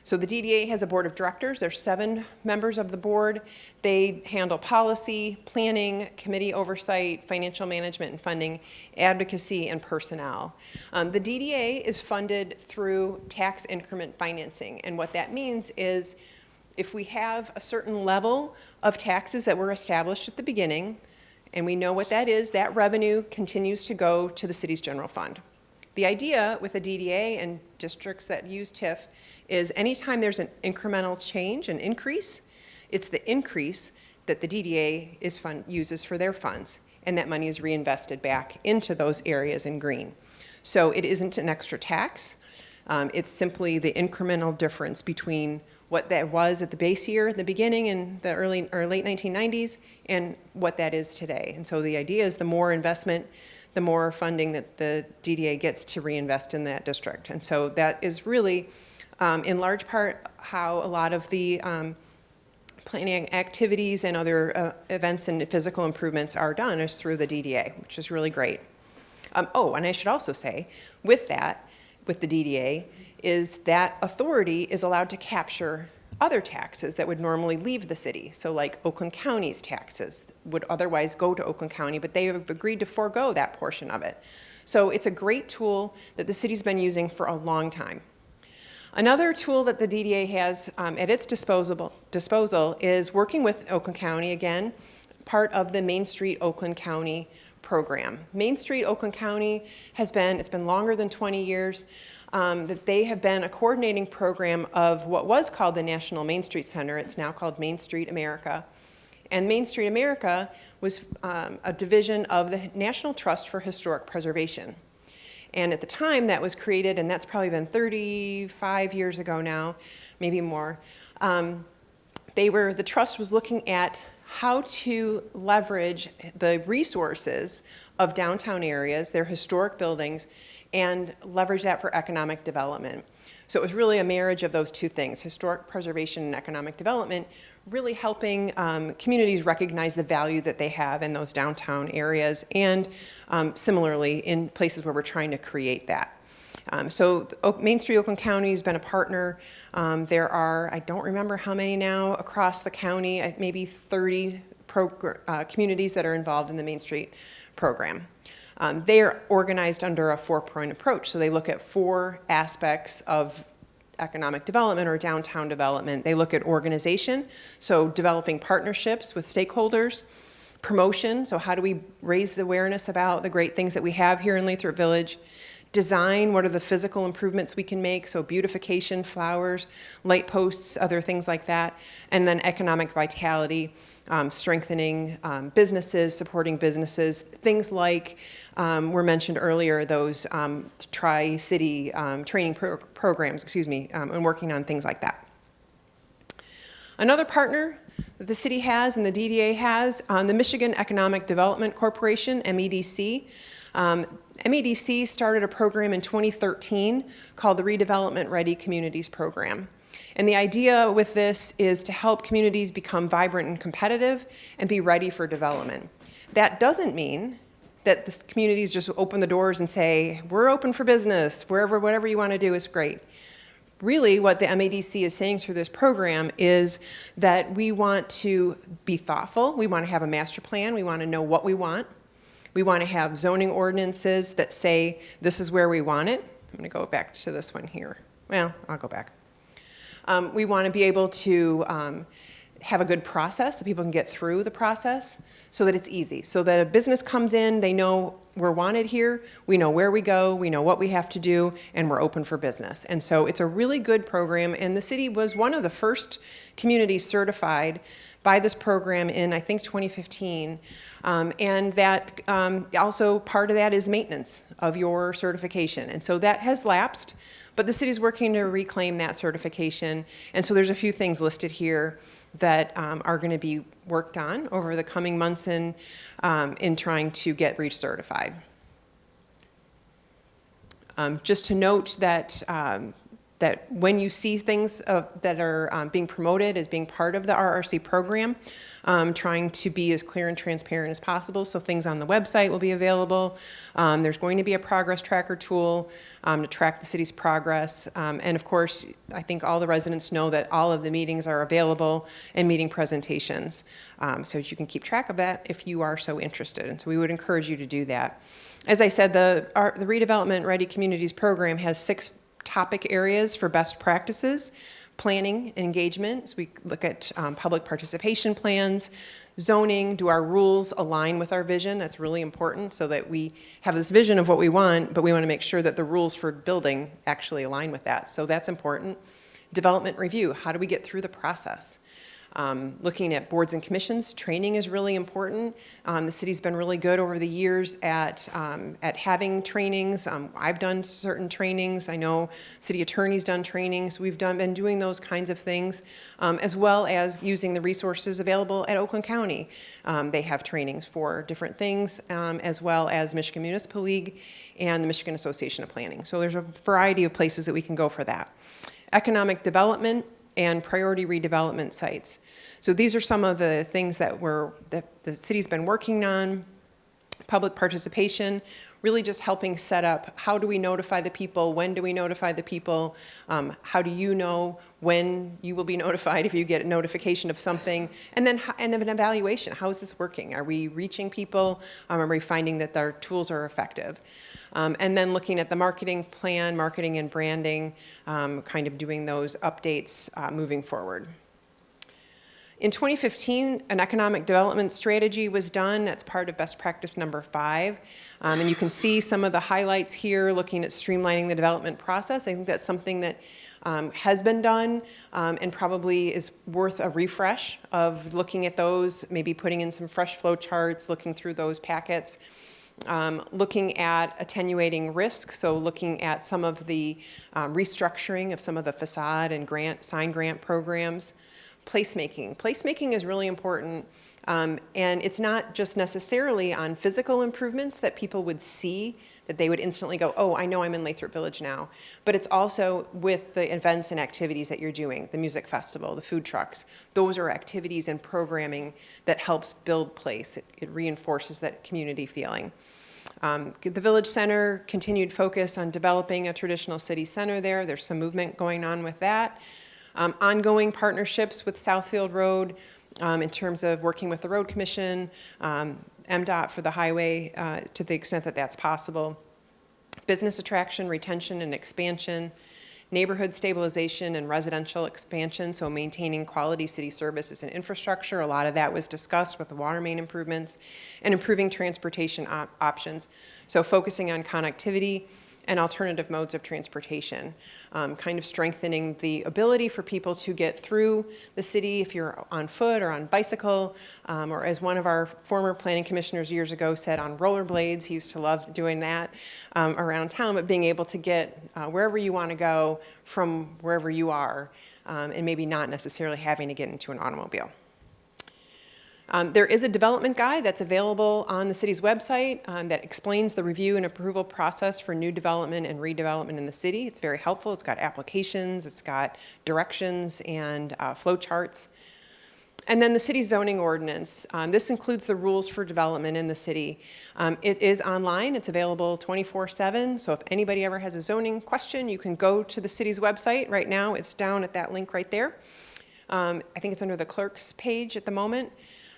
So the DDA has a board of directors. There's 7 members of the board. They handle policy, planning, committee oversight, financial management and funding, advocacy, and personnel. The DDA is funded through tax increment financing. And what that means is if we have a certain level of taxes that were established at the beginning, and we know what that is, that revenue continues to go to the city's general fund. The idea with the DDA and districts that use TIF is anytime there's an incremental change, an increase, it's the increase that the DDA uses for their funds, and that money is reinvested back into those areas in green. So it isn't an extra tax. It's simply the incremental difference between what that was at the base year at the beginning in the early or late 1990s and what that is today. And so the idea is the more investment, the more funding that the DDA gets to reinvest in that district. And so that is really, in large part, how a lot of the planning activities and other events and physical improvements are done is through the DDA, which is really great. Oh, and I should also say, with that, with the DDA, is that authority is allowed to capture other taxes that would normally leave the city. So like Oakland County's taxes would otherwise go to Oakland County, but they have agreed to forego that portion of it. So it's a great tool that the city's been using for a long time. Another tool that the DDA has at its disposal is working with Oakland County, again, part of the Main Street Oakland County program. Main Street Oakland County it's been longer than 20 years, that they have been a coordinating program of what was called the National Main Street Center. It's now called Main Street America. And Main Street America was a division of the National Trust for Historic Preservation. And at the time that was created, and that's probably been 35 years ago now, maybe more, the trust was looking at how to leverage the resources of downtown areas, their historic buildings, and leverage that for economic development. So it was really a marriage of those two things, historic preservation and economic development, really helping communities recognize the value that they have in those downtown areas, and similarly in places where we're trying to create that. So Main Street Oakland County has been a partner. There are, I don't remember how many now, across the county, maybe 30 communities that are involved in the Main Street program. They are organized under a 4-point approach. So they look at 4 aspects of economic development or downtown development. They look at organization, so developing partnerships with stakeholders, promotion, so how do we raise the awareness about the great things that we have here in Lathrup Village, Design, what are the physical improvements we can make? So beautification, flowers, light posts, other things like that. And then economic vitality, strengthening businesses, supporting businesses, things like were mentioned earlier, those tri-city training programs, and working on things like that. Another partner that the city has and the DDA has, the Michigan Economic Development Corporation, MEDC. MEDC started a program in 2013 called the Redevelopment Ready Communities Program. And the idea with this is to help communities become vibrant and competitive and be ready for development. That doesn't mean that the communities just open the doors and say, we're open for business, whatever you want to do is great. Really, what the MEDC is saying through this program is that we want to be thoughtful, we want to have a master plan, we want to know what we want. We want to have zoning ordinances that say this is where we want it. I'm going to go back to this one here. Well, I'll go back. We want to be able to have a good process so people can get through the process so that it's easy. So that a business comes in, they know we're wanted here, we know where we go, we know what we have to do, and we're open for business. And so it's a really good program, and the city was one of the first communities certified by this program in, I think, 2015. And that also part of that is maintenance of your certification. And so that has lapsed, but the city's working to reclaim that certification. And so there's a few things listed here that are going to be worked on over the coming months in trying to get recertified. Just to note that that when you see things that are being promoted as being part of the RRC program, trying to be as clear and transparent as possible. So things on the website will be available. There's going to be a progress tracker tool to track the city's progress. And of course, I think all the residents know that all of the meetings are available and meeting presentations. So that you can keep track of that if you are so interested. And so we would encourage you to do that. As I said, the Redevelopment Ready Communities program has 6 topic areas for best practices: planning and engagement. So we look at public participation plans, zoning, do our rules align with our vision? That's really important so that we have this vision of what we want, but we want to make sure that the rules for building actually align with that. So that's important. Development review, how do we get through the process? Looking at boards and commissions, training is really important. The city's been really good over the years at having trainings. I've done certain trainings. I know city attorney's done trainings. We've been doing those kinds of things, as well as using the resources available at Oakland County. They have trainings for different things, as well as Michigan Municipal League and the Michigan Association of Planning. So there's a variety of places that we can go for that. Economic development and priority redevelopment sites. So these are some of the things that the city's been working on. Public participation, really just helping set up how do we notify the people, when do we notify the people, how do you know when you will be notified if you get a notification of something, and then an evaluation. How is this working? Are we reaching people? Are we finding that our tools are effective? And then looking at the marketing plan, marketing and branding, kind of doing those updates moving forward. In 2015, an economic development strategy was done. That's part of best practice number 5. And you can see some of the highlights here, looking at streamlining the development process. I think that's something that has been done and probably is worth a refresh of looking at those, maybe putting in some fresh flow charts, looking through those packets. Looking at attenuating risk, so looking at some of the restructuring of some of the facade and sign grant programs. Placemaking. Placemaking is really important, and it's not just necessarily on physical improvements that people would see, that they would instantly go, oh, I know I'm in Lathrup Village now, but it's also with the events and activities that you're doing, the music festival, the food trucks. Those are activities and programming that helps build place. It reinforces that community feeling. The Village Center, continued focus on developing a traditional city center there. There's some movement going on with that. Ongoing partnerships with Southfield Road in terms of working with the Road Commission, MDOT for the highway to the extent that that's possible. Business attraction, retention, and expansion. Neighborhood stabilization and residential expansion, so maintaining quality city services and infrastructure. A lot of that was discussed with the water main improvements, and improving transportation options. So focusing on connectivity, and alternative modes of transportation, kind of strengthening the ability for people to get through the city if you're on foot or on bicycle, or as one of our former planning commissioners years ago said, on rollerblades. He used to love doing that around town, but being able to get wherever you want to go from wherever you are, and maybe not necessarily having to get into an automobile. There is a development guide that's available on the city's website that explains the review and approval process for new development and redevelopment in the city. It's very helpful. It's got applications, it's got directions and flow charts. And then the city's zoning ordinance. This includes the rules for development in the city. It is online. It's available 24/7. So if anybody ever has a zoning question, you can go to the city's website. Right now, it's down at that link right there. I think it's under the clerk's page at the moment.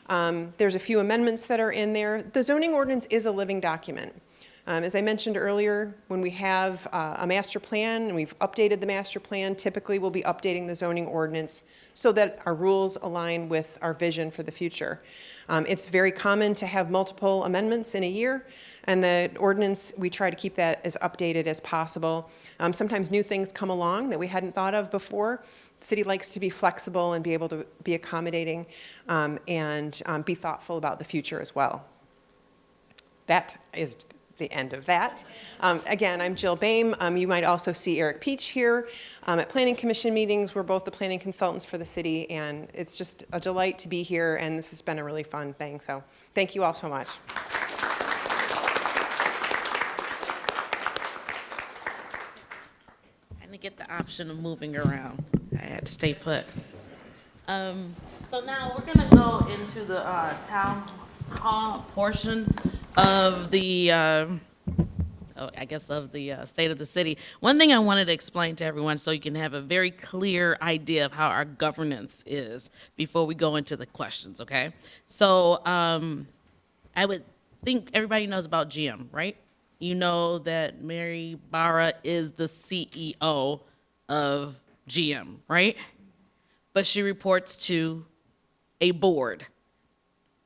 There's a few amendments that are in there. The zoning ordinance is a living document. As I mentioned earlier, when we have a master plan and we've updated the master plan, typically we'll be updating the zoning ordinance so that our rules align with our vision for the future. It's very common to have multiple amendments in a year, and the ordinance, we try to keep that as updated as possible. Sometimes new things come along that we hadn't thought of before. The city likes to be flexible and be able to be accommodating and be thoughtful about the future as well. That is the end of that. Again, I'm Jill Bahm. You might also see Eric Peach here at Planning Commission meetings. We're both the planning consultants for the city, and it's just a delight to be here, and this has been a really fun thing. So thank you all so much. I didn't get the option of moving around. I had to stay put. So now we're gonna go into the town hall portion of the, state of the city. One thing I wanted to explain to everyone so you can have a very clear idea of how our governance is before we go into the questions, okay? So I would think everybody knows about GM, right? You know that Mary Barra is the CEO of GM, right? But she reports to a board.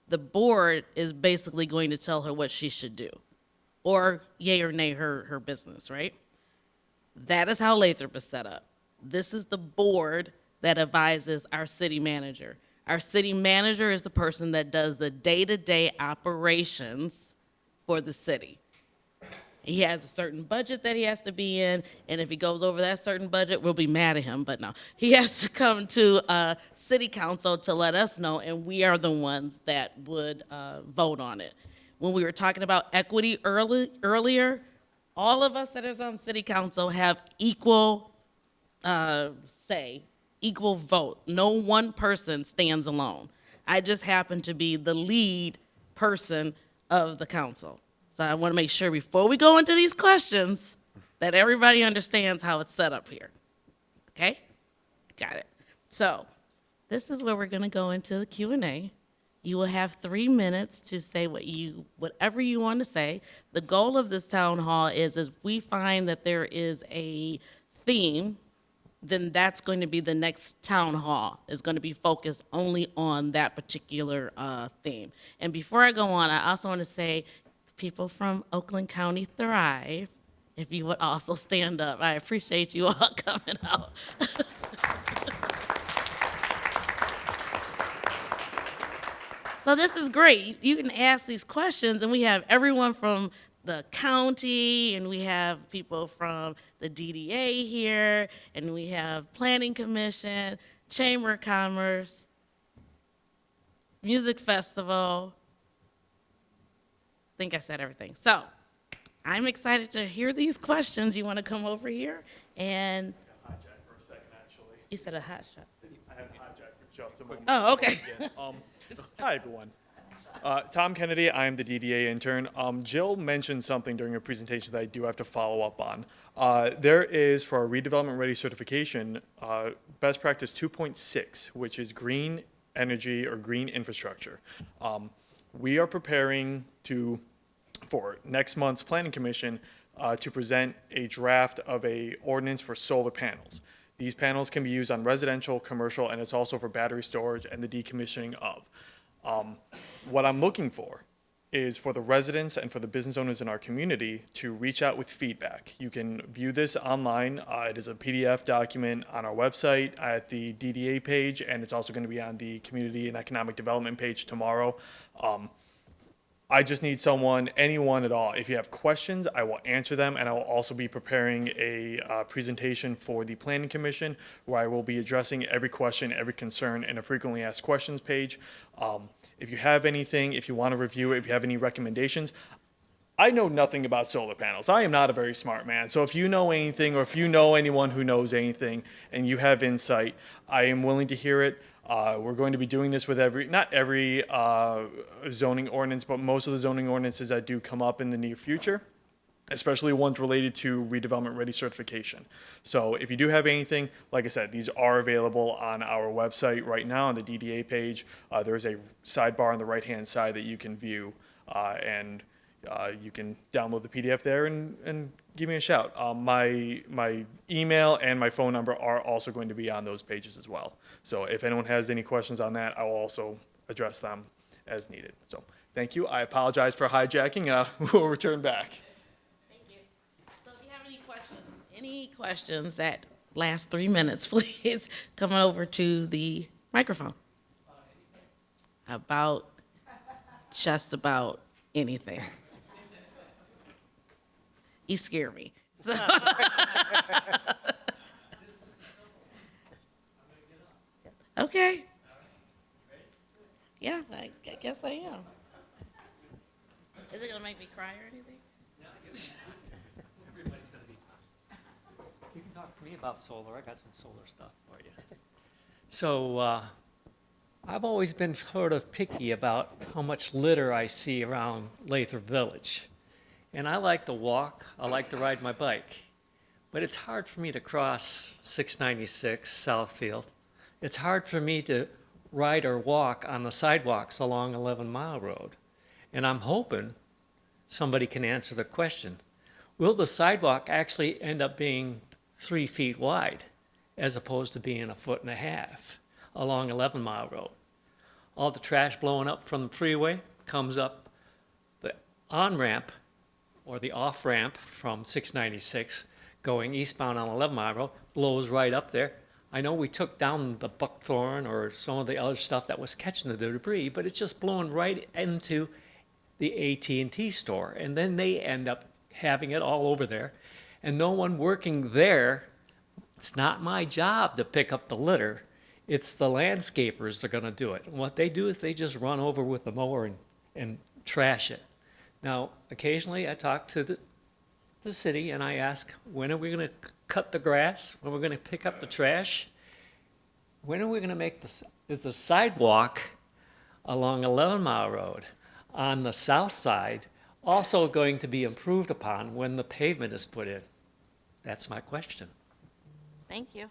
The board is basically going to tell her what she should do, or yay or nay her business, right? That is how Lathrup is set up. This is the board that advises our city manager. Our city manager is the person that does the day-to-day operations for the city. He has a certain budget that he has to be in, and if he goes over that certain budget, we'll be mad at him, but no. He has to come to city council to let us know, and we are the ones that would vote on it. When we were talking about equity earlier, all of us that is on city council have equal say, equal vote. No one person stands alone. I just happen to be the lead person of the council. So I want to make sure before we go into these questions that everybody understands how it's set up here. Okay? Got it. So this is where we're going to go into the Q&A. You will have 3 minutes to say whatever you want to say. The goal of this town hall is we find that there is a theme, then that's going to be the next town hall, is going to be focused only on that particular theme. And before I go on, I also want to say, people from Oakland County thrive. If you would also stand up, I appreciate you all coming out. So this is great. You can ask these questions, and we have everyone from the county, and we have people from the DDA here, and we have Planning Commission, Chamber of Commerce, Music Festival. I think I said everything. So I'm excited to hear these questions. You want to come over here and Hijack for a second, actually. you said a hot shot. I have hijack for just a moment. Oh, okay. Hi, everyone. Tom Kennedy, I am the DDA intern. Jill mentioned something during her presentation that I do have to follow up on. There is, for our redevelopment ready certification, best practice 2.6, which is green energy or green infrastructure. We are preparing for next month's planning commission to present a draft of a ordinance for solar panels. These panels can be used on residential, commercial, and it's also for battery storage and the decommissioning of. What I'm looking for is for the residents and for the business owners in our community to reach out with feedback. You can view this online. It is a PDF document on our website at the DDA page, and it's also going to be on the Community and Economic Development page tomorrow. I just need someone, anyone at all. If you have questions, I will answer them, and I will also be preparing a presentation for the Planning Commission where I will be addressing every question, every concern in a frequently asked questions page. If you have anything, if you want to review it, if you have any recommendations, I know nothing about solar panels. I am not a very smart man. So if you know anything, or if you know anyone who knows anything and you have insight, I am willing to hear it. We're going to be doing this with not every zoning ordinance, but most of the zoning ordinances that do come up in the near future, especially ones related to redevelopment ready certification. So if you do have anything, like I said, these are available on our website right now on the DDA page. There is a sidebar on the right-hand side that you can view, and you can download the PDF there and give me a shout. My email and my phone number are also going to be on those pages as well. So if anyone has any questions on that, I will also address them as needed. So thank you. I apologize for hijacking, and I will return back. Thank you. So if you have any questions that last 3 minutes, please come over to the microphone. Just about anything. You scare me. So. Okay. Yeah, I guess I am. Is it gonna make me cry or anything? Everybody's gonna be fine. You can talk to me about solar. I got some solar stuff for you. So, I've always been sort of picky about how much litter I see around Lathrup Village. And I like to walk, I like to ride my bike. But it's hard for me to cross 696 Southfield. It's hard for me to ride or walk on the sidewalks along 11 Mile Road. And I'm hoping somebody can answer the question. Will the sidewalk actually end up being 3 feet wide as opposed to being 1.5 feet along 11 Mile Road? All the trash blowing up from the freeway comes up the on-ramp or the off-ramp from 696 going eastbound on 11 Mile Road, blows right up there. I know we took down the buckthorn or some of the other stuff that was catching the debris, but it's just blowing right into the AT&T store. And then they end up having it all over there. And no one working there, it's not my job to pick up the litter. It's the landscapers that are going to do it. And what they do is they just run over with the mower and trash it. Now, occasionally I talk to the city and I ask, when are we going to cut the grass? When are we going to pick up the trash? When are we going to make the sidewalk along 11 Mile Road on the south side also going to be improved upon when the pavement is put in? That's my question. Thank you.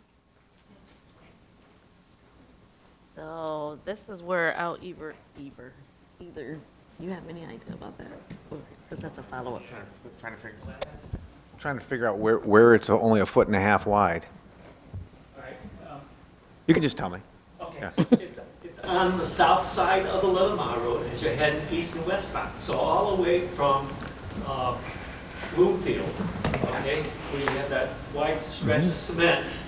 So this is where either you have any idea about that? Because that's a follow-up. Trying to figure out where it's only 1.5 feet wide. All right. You can just tell me. Okay, Yeah. so it's on the south side of 11 Mile Road as you're heading east and westbound. So all the way from Bloomfield, okay, where you have that wide stretch of cement,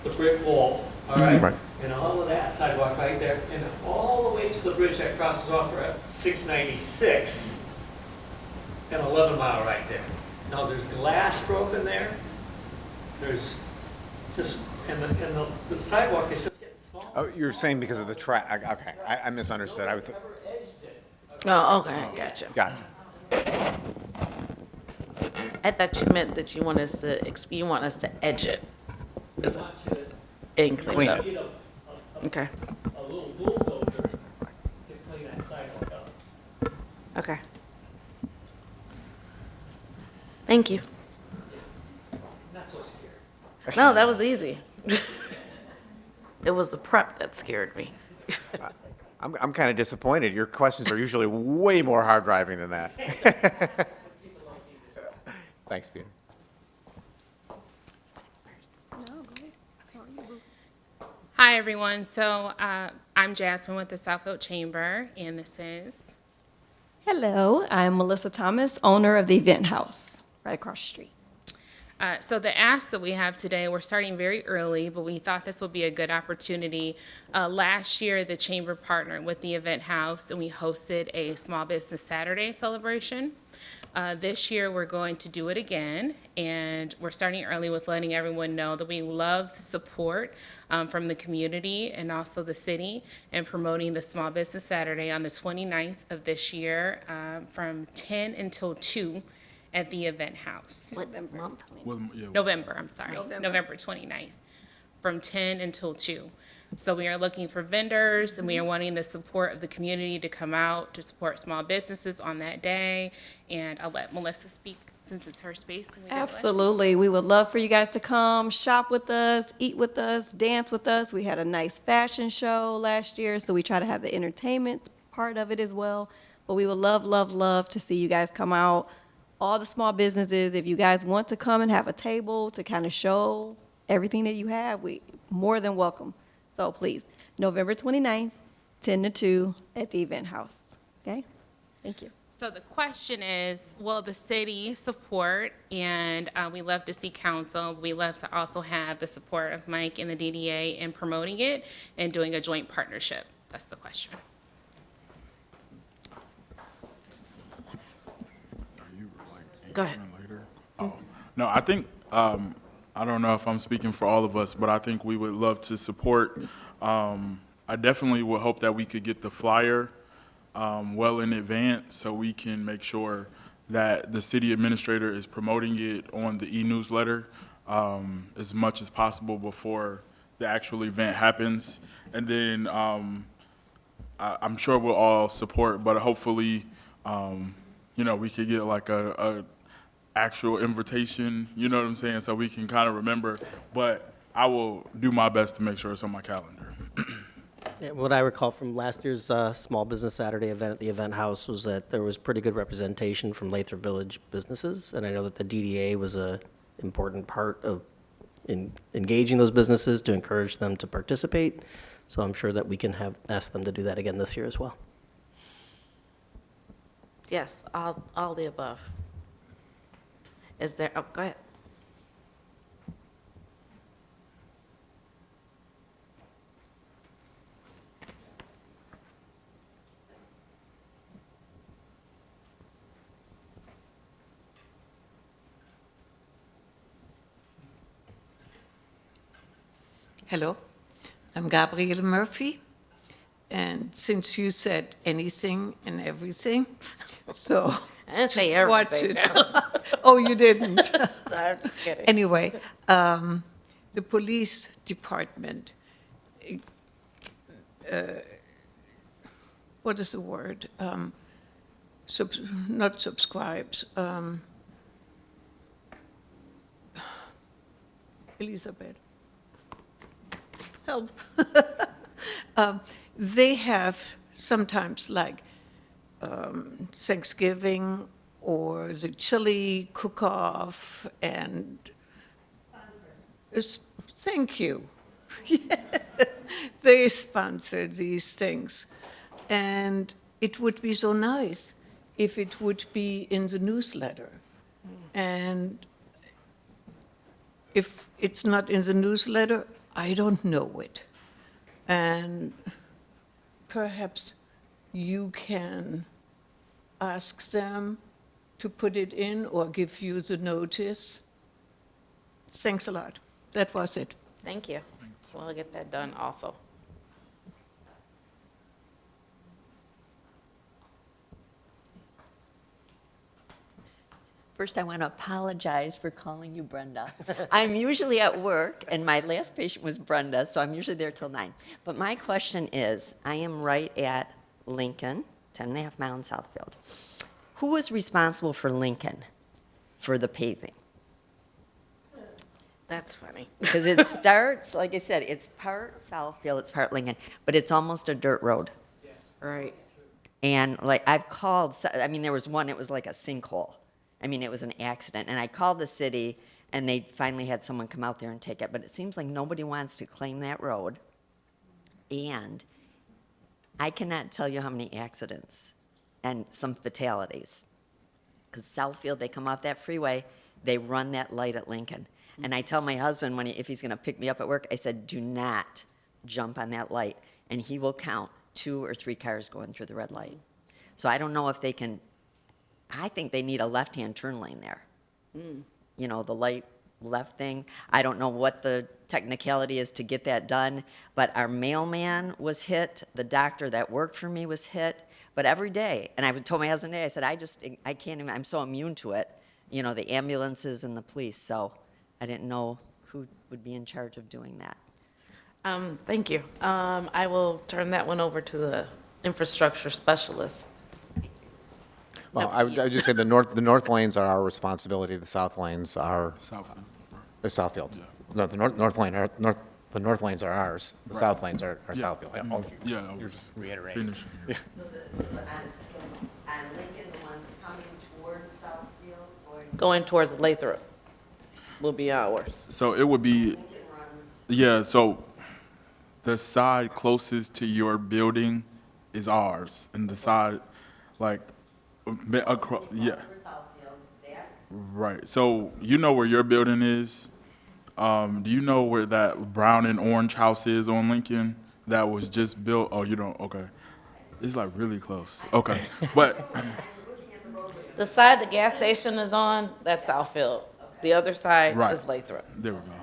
the brick wall, all right? Right. And all of that sidewalk right there, and all the way to the bridge that crosses off at 696 and 11 Mile right there. Now, there's glass broken there. There's just, and the sidewalk is just getting smaller. Oh, you're saying because of the track? Okay, I misunderstood. I was. Never edged it. Oh, okay, gotcha. Gotcha. I thought you meant that you want us to edge it. We want you to And clean it up. need Okay, a little bulldozer to clean that sidewalk up. okay. Thank you. Not so scared. No, that was easy. It was the prep that scared me. I'm kind of disappointed. Your questions are usually way more hard driving than that. Thanks, Peter. Hi, everyone. So I'm Jasmine with the Southfield Chamber, and this is Hello, I'm Melissa Thomas, owner of the Event House right across the street. So the ask that we have today, we're starting very early, but we thought this would be a good opportunity. Last year, the Chamber partnered with the Event House, and we hosted a Small Business Saturday celebration. This year, we're going to do it again, and we're starting early with letting everyone know that we love the support from the community and also the city in promoting the Small Business Saturday on the 29th of this year from 10 until 2 at the Event House. November, I'm sorry, November 29th, from 10 until 2. So we are looking for vendors, and we are wanting the support of the community to come out to support small businesses on that day. And I'll let Melissa speak since it's her space. And we did it last year. Absolutely. We would love for you guys to come, shop with us, eat with us, dance with us. We had a nice fashion show last year, so we try to have the entertainment part of it as well. But we would love, love, love to see you guys come out. All the small businesses, if you guys want to come and have a table to kind of show everything that you have, we more than welcome. So please, November 29th, 10 to 2 at the Event House. Okay? Thank you. So the question is, will the city support? And we love to see council. We love to also have the support of Mike and the DDA in promoting it and doing a joint partnership. That's the question. Go ahead. Oh, no, I think, I don't know if I'm speaking for all of us, but I think we would love to support. I definitely would hope that we could get the flyer well in advance so we can make sure that the city administrator is promoting it on the e-newsletter as much as possible before the actual event happens. And then I'm sure we'll all support, but hopefully, we could get like a actual invitation, you know what I'm saying, so we can kind of remember, but I will do my best to make sure it's on my calendar. Yeah, what I recall from last year's Small Business Saturday event at the Event House was that there was pretty good representation from Lathrup Village businesses, and I know that the DDA was an important part of engaging those businesses to encourage them to participate, so I'm sure that we can ask them to do that again this year as well. Yes, all the above. Is there, oh, go ahead. Hello, I'm Gabrielle Murphy, and since you said anything and everything, so I didn't say watch everything. it. Oh, you didn't. I'm just kidding. Anyway, the police department, what is the word? Not subscribes. Elizabeth, help. They have sometimes like Thanksgiving or the chili cook-off and thank you. They sponsor these things. And it would be so nice if it would be in the newsletter. And if it's not in the newsletter, I don't know it. And perhaps you can ask them to put it in or give you the notice. Thanks a lot. That was it. Thank you. We'll get that done also. First, I want to apologize for calling you Brenda. I'm usually at work, and my last patient was Brenda, so I'm usually there till 9. But my question is, I am right at Lincoln, 10.5 mile in Southfield. Who was responsible for Lincoln for the paving? That's funny. Because it starts, like I said, it's part Southfield, it's part Lincoln, but it's almost a dirt road. Right. And like I've called, I mean, there was one, it was like a sinkhole. I mean, it was an accident. And I called the city, and they finally had someone come out there and take it. But it seems like nobody wants to claim that road. And I cannot tell you how many accidents and some fatalities. Because Southfield, they come off that freeway, they run that light at Lincoln. And I tell my husband, if he's going to pick me up at work, I said, do not jump on that light. And he will count 2 or 3 cars going through the red light. So I don't know if they can, I think they need a left-hand turn lane there. You know, the light left thing. I don't know what the technicality is to get that done, but our mailman was hit, the doctor that worked for me was hit, but every day, and I told my husband today, I said, I can't even, I'm so immune to it, you know, the ambulances and the police, so I didn't know who would be in charge of doing that. Thank you. I will turn that one over to the infrastructure specialist. Well, I would just say the north lanes are our responsibility, the south lanes are Southfield. the Southfield. No, the the north lanes are ours, the south lanes are Southfield. Yeah, oh, Yeah, I you're was just reiterating. finishing. Yeah. So on Lincoln, the ones coming towards Southfield, Going towards Lathrup will be ours. So it would be, Lincoln runs, yeah, so the side closest to your building is ours, and the side, like, across, yeah, for Southfield, there. right. So you know where your building is? Do you know where that brown and orange house is on Lincoln that was just built? Oh, you don't, okay. It's like really close, okay. But, The side the gas station is on, that's Southfield. The other side Right. is Lathrup. there we go,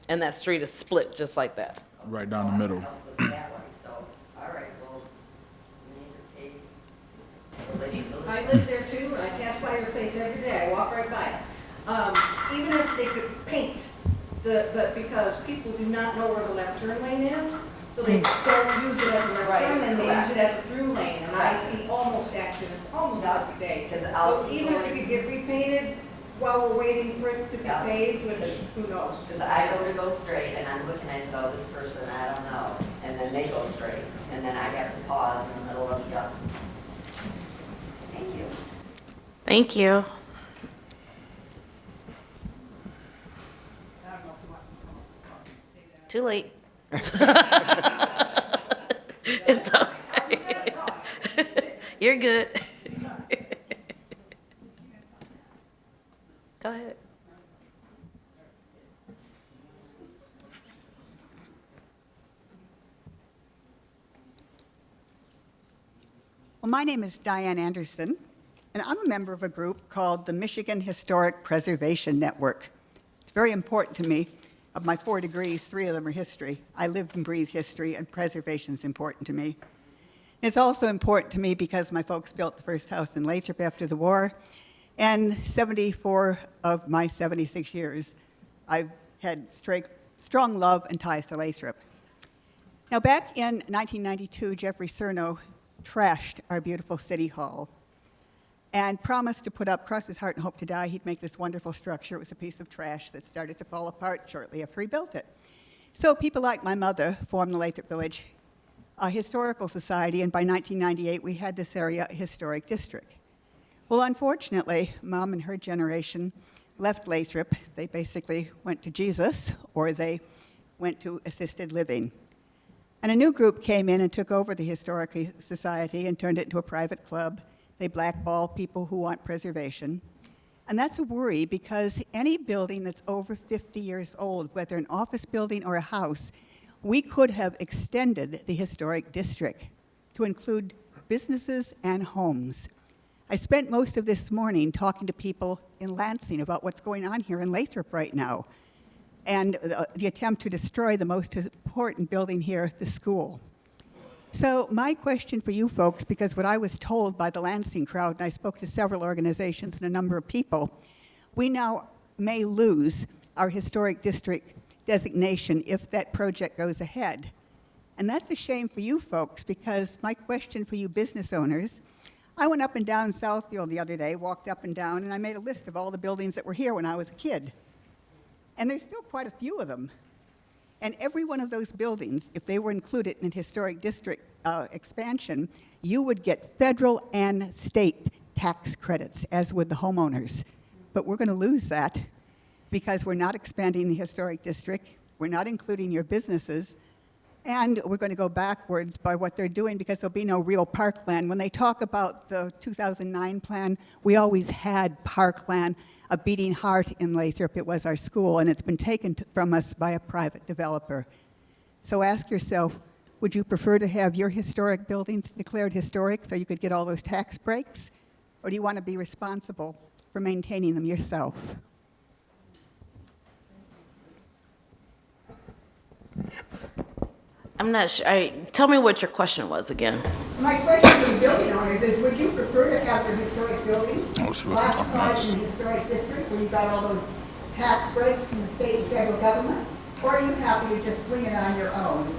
And that street is split just like that. right down the middle. So that way, so, all right, well, we need to pay the lady. I live there too, and I pass by your place every day, I walk right by it. Even if they could paint because people do not know where the left turn lane is, so they don't use it as a left turn lane, they use it as a through lane, and I see almost accidents almost every day. So even if it could get repainted while we're waiting for it to be paved, which, who knows? Because I go straight, and I'm looking, I said, oh, this person, I don't know, and then they go straight, and then I have to pause in the middle of the, thank you. Thank you. Too late. It's okay. You're good. Go ahead. Well, my name is Diane Anderson, and I'm a member of a group called the Michigan Historic Preservation Network. It's very important to me. Of my 4 degrees, 3 of them are history. I live and breathe history, and preservation is important to me. It's also important to me because my folks built the first house in Lathrup after the war, and 74 of my 76 years, I've had strong love and ties to Lathrup. Now, back in 1992, Jeffrey Cerno trashed our beautiful city hall and promised to put up, cross his heart and hope to die, he'd make this wonderful structure. It was a piece of trash that started to fall apart shortly after he built it. So people like my mother formed the Lathrup Village Historical Society, and by 1998, we had this area a historic district. Well, unfortunately, Mom and her generation left Lathrup. They basically went to Jesus, or they went to assisted living. And a new group came in and took over the Historic Society and turned it into a private club. They blackball people who want preservation. And that's a worry because any building that's over 50 years old, whether an office building or a house, we could have extended the historic district to include businesses and homes. I spent most of this morning talking to people in Lansing about what's going on here in Lathrup right now and the attempt to destroy the most important building here, the school. So my question for you folks, because what I was told by the Lansing crowd, and I spoke to several organizations and a number of people, we now may lose our historic district designation if that project goes ahead. And that's a shame for you folks, because my question for you business owners, I went up and down Southfield the other day, walked up and down, and I made a list of all the buildings that were here when I was a kid. And there's still quite a few of them. And every one of those buildings, if they were included in historic district expansion, you would get federal and state tax credits, as would the homeowners. But we're going to lose that because we're not expanding the historic district, we're not including your businesses, And we're going to go backwards by what they're doing because there'll be no real parkland. When they talk about the 2009 plan, we always had parkland, a beating heart in Lathrup. It was our school, and it's been taken from us by a private developer. So ask yourself, would you prefer to have your historic buildings declared historic so you could get all those tax breaks? Or do you want to be responsible for maintaining them yourself? I'm not sure. Tell me what your question was again. My question to the building owners is, would you prefer to have your historic building classified in the historic district where you got all those tax breaks from the state and federal government? Or are you happy to just wing it on your own?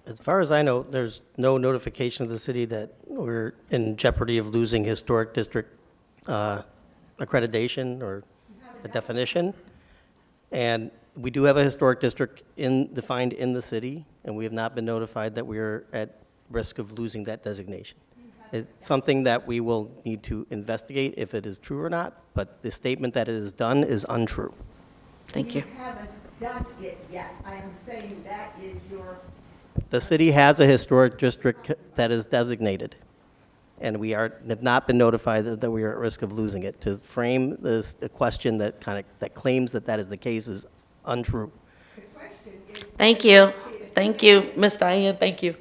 As far as I know, there's no notification of the city that we're in jeopardy of losing historic district accreditation or a definition. And we do have a historic district defined in the city, and we have not been notified that we're at risk of losing that designation. It's something that we will need to investigate if it is true or not, but the statement that it is done is untrue. Thank you. You haven't done it yet. I am saying that is your... The city has a historic district that is designated, and we have not been notified that we are at risk of losing it. To frame this a question that claims that is the case is untrue. Thank you. Thank you, Ms. Diane. Thank you.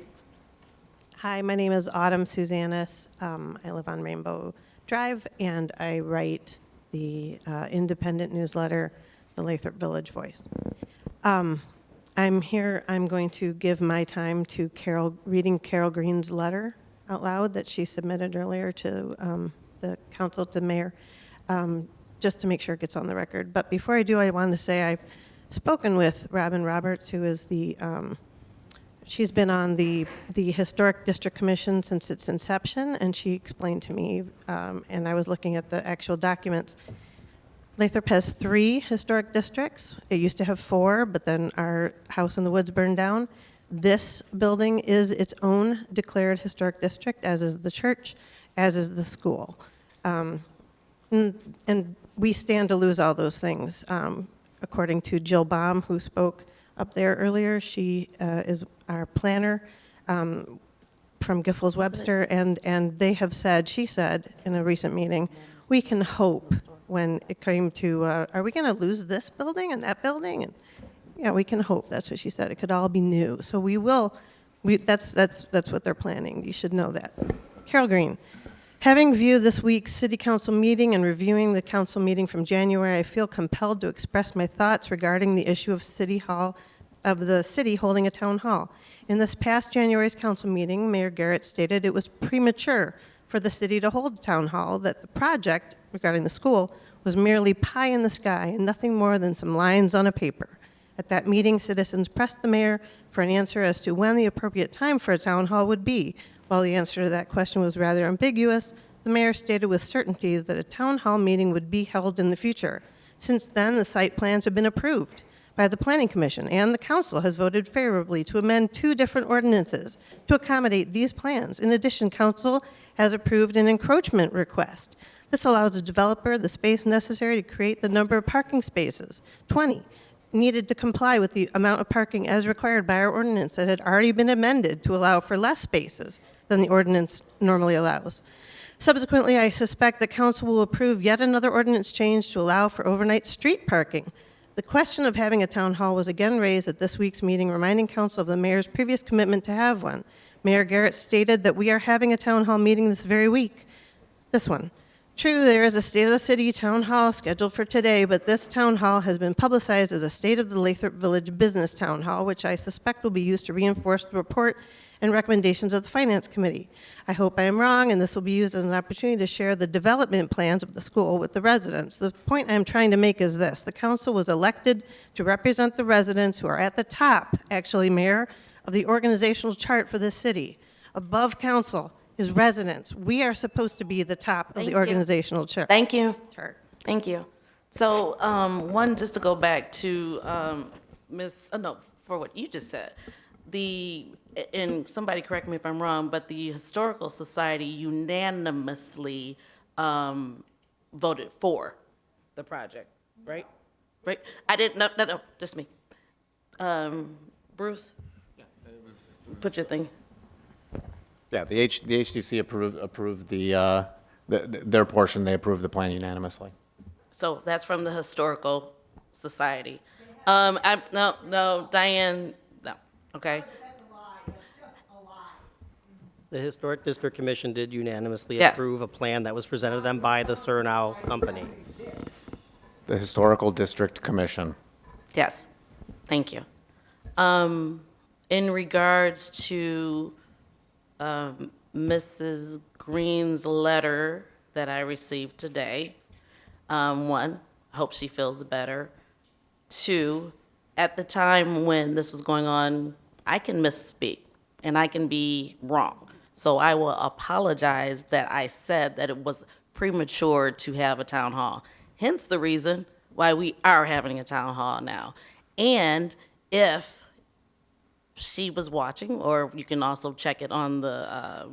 Hi, my name is Autumn Susannis. I live on Rainbow Drive, and I write the independent newsletter, the Lathrup Village Voice. I'm here, I'm going to give my time to reading Carol Green's letter out loud that she submitted earlier to the council, to mayor, just to make sure it gets on the record. But before I do, I want to say I've spoken with Robin Roberts, who is she's been on the Historic District Commission since its inception, and she explained to me, and I was looking at the actual documents. Lathrup has 3 historic districts. It used to have 4, but then our house in the woods burned down. This building is its own declared historic district, as is the church, as is the school. And we stand to lose all those things. According to Jill Bahm, who spoke up there earlier, she is our planner from Giffels, Webster, and they have said, she said in a recent meeting, we can hope when it came to, are we going to lose this building and that building? And yeah, we can hope. That's what she said. It could all be new. So we will. That's what they're planning. You should know that. Carol Green. Having viewed this week's City Council meeting and reviewing the council meeting from January, I feel compelled to express my thoughts regarding the issue of the city holding a town hall. In this past January's council meeting, Mayor Garrett stated it was premature for the city to hold a town hall, that the project regarding the school was merely pie in the sky and nothing more than some lines on a paper. At that meeting, citizens pressed the mayor for an answer as to when the appropriate time for a town hall would be. While the answer to that question was rather ambiguous, the mayor stated with certainty that a town hall meeting would be held in the future. Since then, the site plans have been approved by the Planning Commission, and the council has voted favorably to amend 2 different ordinances to accommodate these plans. In addition, council has approved an encroachment request. This allows the developer the space necessary to create the number of parking spaces, 20, needed to comply with the amount of parking as required by our ordinance that had already been amended to allow for less spaces than the ordinance normally allows. Subsequently, I suspect that council will approve yet another ordinance change to allow for overnight street parking. The question of having a town hall was again raised at this week's meeting, reminding council of the mayor's previous commitment to have one. Mayor Garrett stated that we are having a town hall meeting this very week. This one. True, there is a State of the City town hall scheduled for today, but this town hall has been publicized as a State of the Lathrup Village Business Town Hall, which I suspect will be used to reinforce the report and recommendations of the Finance Committee. I hope I am wrong, and this will be used as an opportunity to share the development plans of the school with the residents. The point I'm trying to make is this. The council was elected to represent the residents who are at the top, actually, Mayor, of the organizational chart for this city. Above council is residents. We are supposed to be the top of the organizational chart. Thank you. Thank you. So, just to go back to for what you just said, and somebody correct me if I'm wrong, but the Historical Society unanimously voted for the project, right? Right? I didn't, no, just me. Bruce? Put your thing. Yeah, the HDC approved their portion, they approved the plan unanimously. So that's from the Historical Society. No, Diane, no, okay. The Historic District Commission did unanimously Yes. approve a plan that was presented to them by the Surnow Company. The Historical District Commission. Yes, thank you. In regards to Mrs. Green's letter that I received today, one, I hope she feels better. Two, at the time when this was going on, I can misspeak and I can be wrong. So I will apologize that I said that it was premature to have a town hall. Hence the reason why we are having a town hall now. And if she was watching, or you can also check it on the,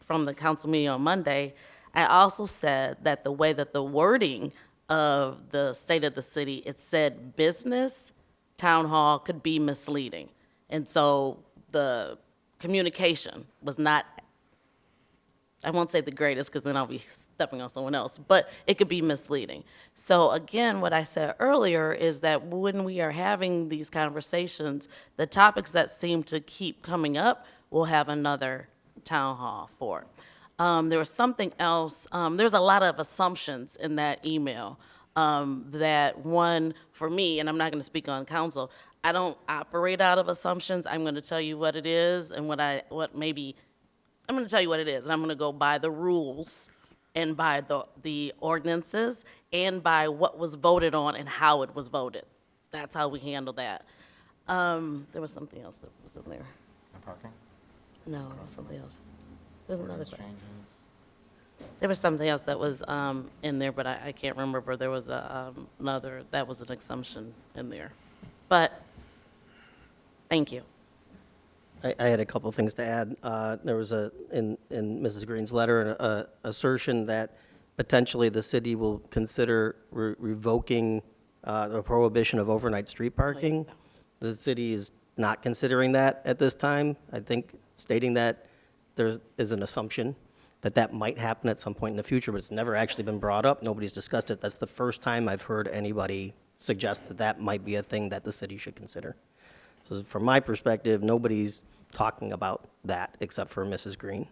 from the council meeting on Monday, I also said that the way that the wording of the state of the city, it said business town hall could be misleading. And so the communication was not, I won't say the greatest because then I'll be stepping on someone else, but it could be misleading. So again, what I said earlier is that when we are having these conversations, the topics that seem to keep coming up, we'll have another town hall for. There was something else, there's a lot of assumptions in that email. That one, for me, and I'm not gonna speak on council, I don't operate out of assumptions. I'm gonna tell you what it is and I'm gonna tell you what it is, and I'm gonna go by the rules and by the ordinances and by what was voted on and how it was voted. That's how we handle that. There was something else that was in there. Parking? No, there was something else. There's another. There was something else that was in there, but I can't remember, but there was another, that was an assumption in there. But, thank you. I had a couple of things to add. There was in Mrs. Green's letter, an assertion that potentially the city will consider revoking the prohibition of overnight street parking. The city is not considering that at this time. I think stating that there is an assumption that that might happen at some point in the future, but it's never actually been brought up. Nobody's discussed it. That's the first time I've heard anybody suggest that that might be a thing that the city should consider. So from my perspective, nobody's talking about that except for Mrs. Green.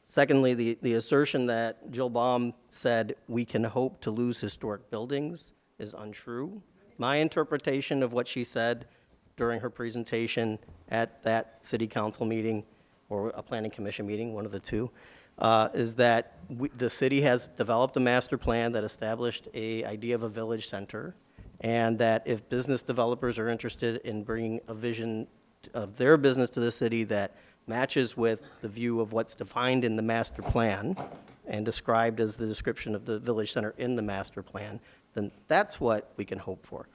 Secondly, the assertion that Jill Bahm said we can hope to lose historic buildings is untrue. My interpretation of what she said during her presentation at that city council meeting or a planning commission meeting, one of the two, is that the city has developed a master plan that established an idea of a village center, and that if business developers are interested in bringing a vision of their business to the city that matches with the view of what's defined in the master plan and described as the description of the village center in the master plan, then that's what we can hope for.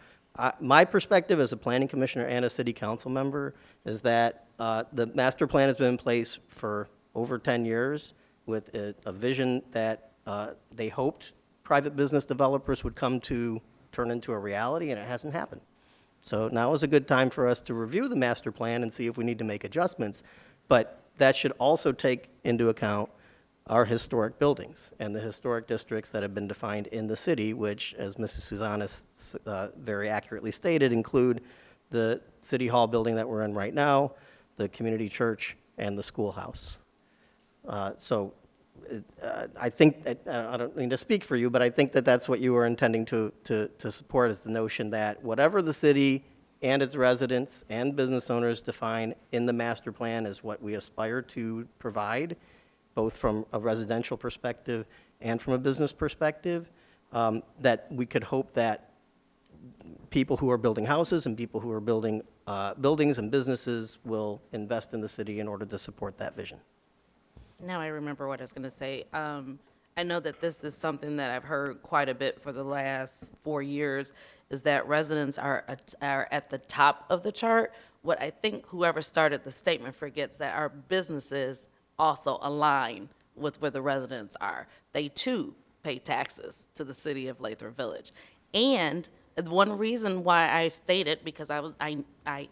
My perspective as a planning commissioner and a city council member is that the master plan has been in place for over 10 years with a vision that they hoped private business developers would come to turn into a reality, and it hasn't happened. So now is a good time for us to review the master plan and see if we need to make adjustments. But that should also take into account our historic buildings and the historic districts that have been defined in the city, which, as Mrs. Suzanis very accurately stated, include the City Hall building that we're in right now, the community church, and the schoolhouse. I think, I don't mean to speak for you, but I think that that's what you were intending to support, is the notion that whatever the city and its residents and business owners define in the master plan is what we aspire to provide, both from a residential perspective and from a business perspective, that we could hope that people who are building houses and people who are building buildings and businesses will invest in the city in order to support that vision. Now I remember what I was going to say. I know that this is something that I've heard quite a bit for the last 4 years, is that residents are at the top of the chart. What I think whoever started the statement forgets that our businesses also align with where the residents are. They too pay taxes to the city of Lathrup Village. And one reason why I stated, because I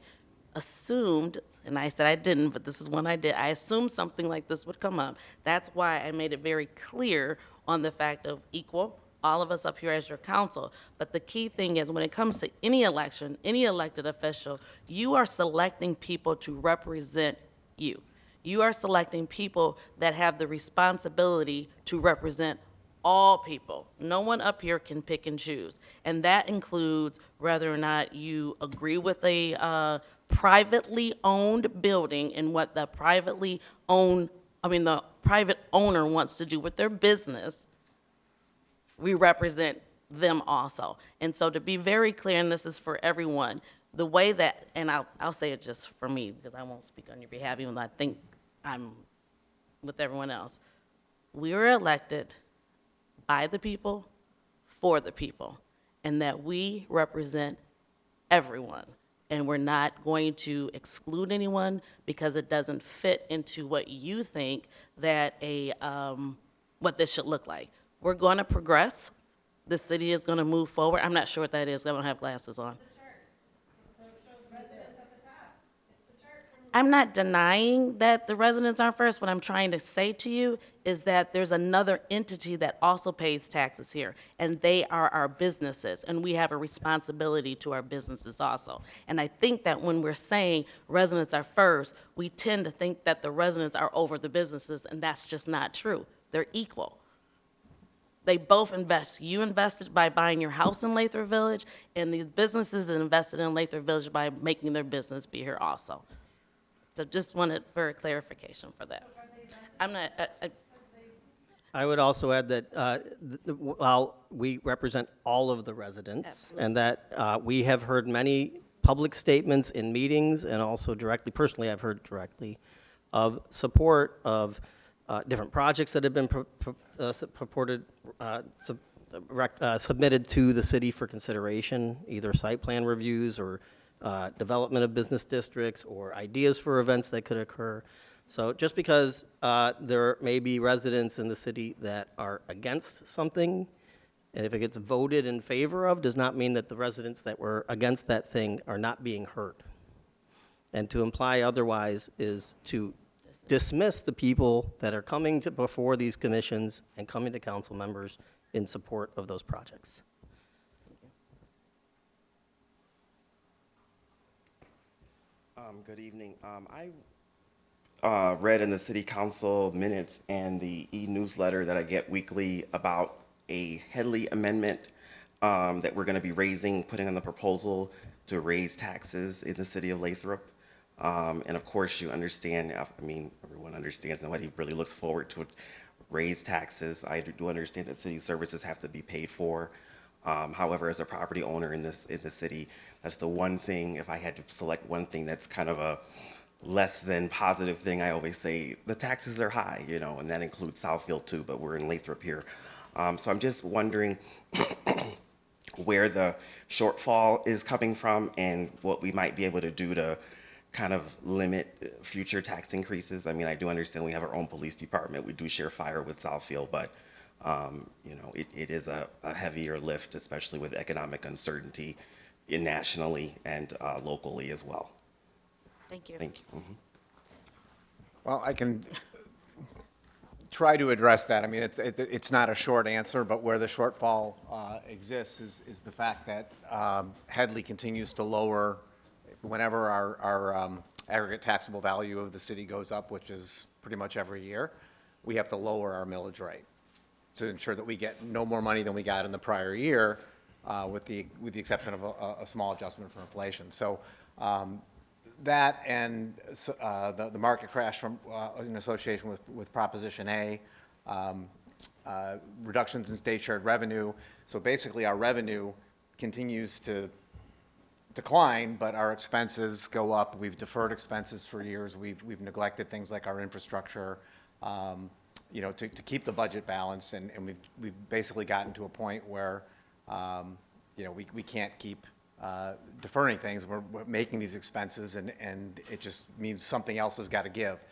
assumed, and I said I didn't, but this is one I did, I assumed something like this would come up. That's why I made it very clear on the fact of equal, all of us up here as your council. But the key thing is when it comes to any election, any elected official, you are selecting people to represent you. You are selecting people that have the responsibility to represent all people. No one up here can pick and choose. And that includes whether or not you agree with a privately owned building and what the the private owner wants to do with their business. We represent them also. And so to be very clear, and this is for everyone, the way that, and I'll say it just for me, because I won't speak on your behalf, even though I think I'm with everyone else. We were elected by the people, for the people, and that we represent everyone. And we're not going to exclude anyone because it doesn't fit into what you think that what this should look like. We're going to progress. The city is going to move forward. I'm not sure what that is. I don't have glasses on. I'm not denying that the residents aren't first. What I'm trying to say to you is that there's another entity that also pays taxes here, and they are our businesses, and we have a responsibility to our businesses also. And I think that when we're saying residents are first, we tend to think that the residents are over the businesses, and that's just not true. They're equal. They both invest. You invested by buying your house in Lathrup Village, and these businesses invested in Lathrup Village by making their business be here also. So just wanted for clarification for that. I'm not, I would also add that while we represent all of the residents, Absolutely. and that we have heard many public statements in meetings, and also directly, personally, I've heard directly, of support of different projects that have been submitted to the city for consideration, either site plan reviews or development of business districts or ideas for events that could occur. So just because there may be residents in the city that are against something, and if it gets voted in favor of, does not mean that the residents that were against that thing are not being heard. And to imply otherwise is to dismiss the people that are coming to before these commissions and coming to council members in support of those projects. Good evening. I read in the city council minutes and the e-newsletter that I get weekly about a Headley amendment that we're going to be putting on the proposal to raise taxes in the city of Lathrup. And of course, you understand, everyone understands, nobody really looks forward to raise taxes. I do understand that city services have to be paid for. However, as a property owner in the city, that's the one thing, if I had to select one thing that's kind of a less than positive thing, I always say the taxes are high, and that includes Southfield too, but we're in Lathrup here. So I'm just wondering where the shortfall is coming from and what we might be able to do to kind of limit future tax increases. I do understand we have our own police department. We do share fire with Southfield, but it is a heavier lift, especially with economic uncertainty nationally and locally as well. thank you. Thank you. Mhm. Well, I can try to address that. It's not a short answer, but where the shortfall exists is the fact that Headley continues to lower whenever our aggregate taxable value of the city goes up, which is pretty much every year. We have to lower our millage rate to ensure that we get no more money than we got in the prior year, with the exception of a small adjustment for inflation. So that and the market crash in association with Proposition A, reductions in state shared revenue. So basically, our revenue continues to decline, but our expenses go up. We've deferred expenses for years. We've neglected things like our infrastructure, to keep the budget balanced, and we've basically gotten to a point where, we can't keep deferring things. We're making these expenses, and it just means something else has got to give.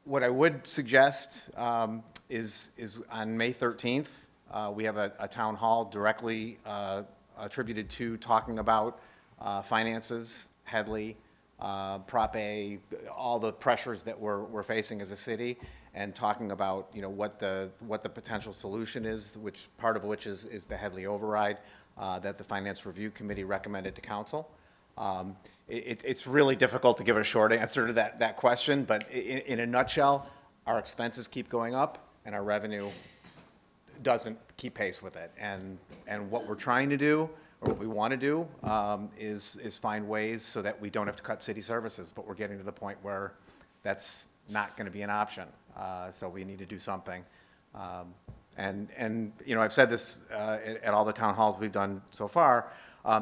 What I would suggest is on May 13th, we have a town hall directly attributed to talking about finances, Headley, Prop A, all the pressures that we're facing as a city, and talking about, you know, what the potential solution is, which part of which is the Headley override that the Finance Review Committee recommended to council. It's really difficult to give a short answer to that question, but in a nutshell, our expenses keep going up and our revenue doesn't keep pace with it. And what we're trying to do, or what we want to do, is find ways so that we don't have to cut city services, but we're getting to the point where that's not going to be an option. So we need to do something. And you know, I've said this at all the town halls we've done so far.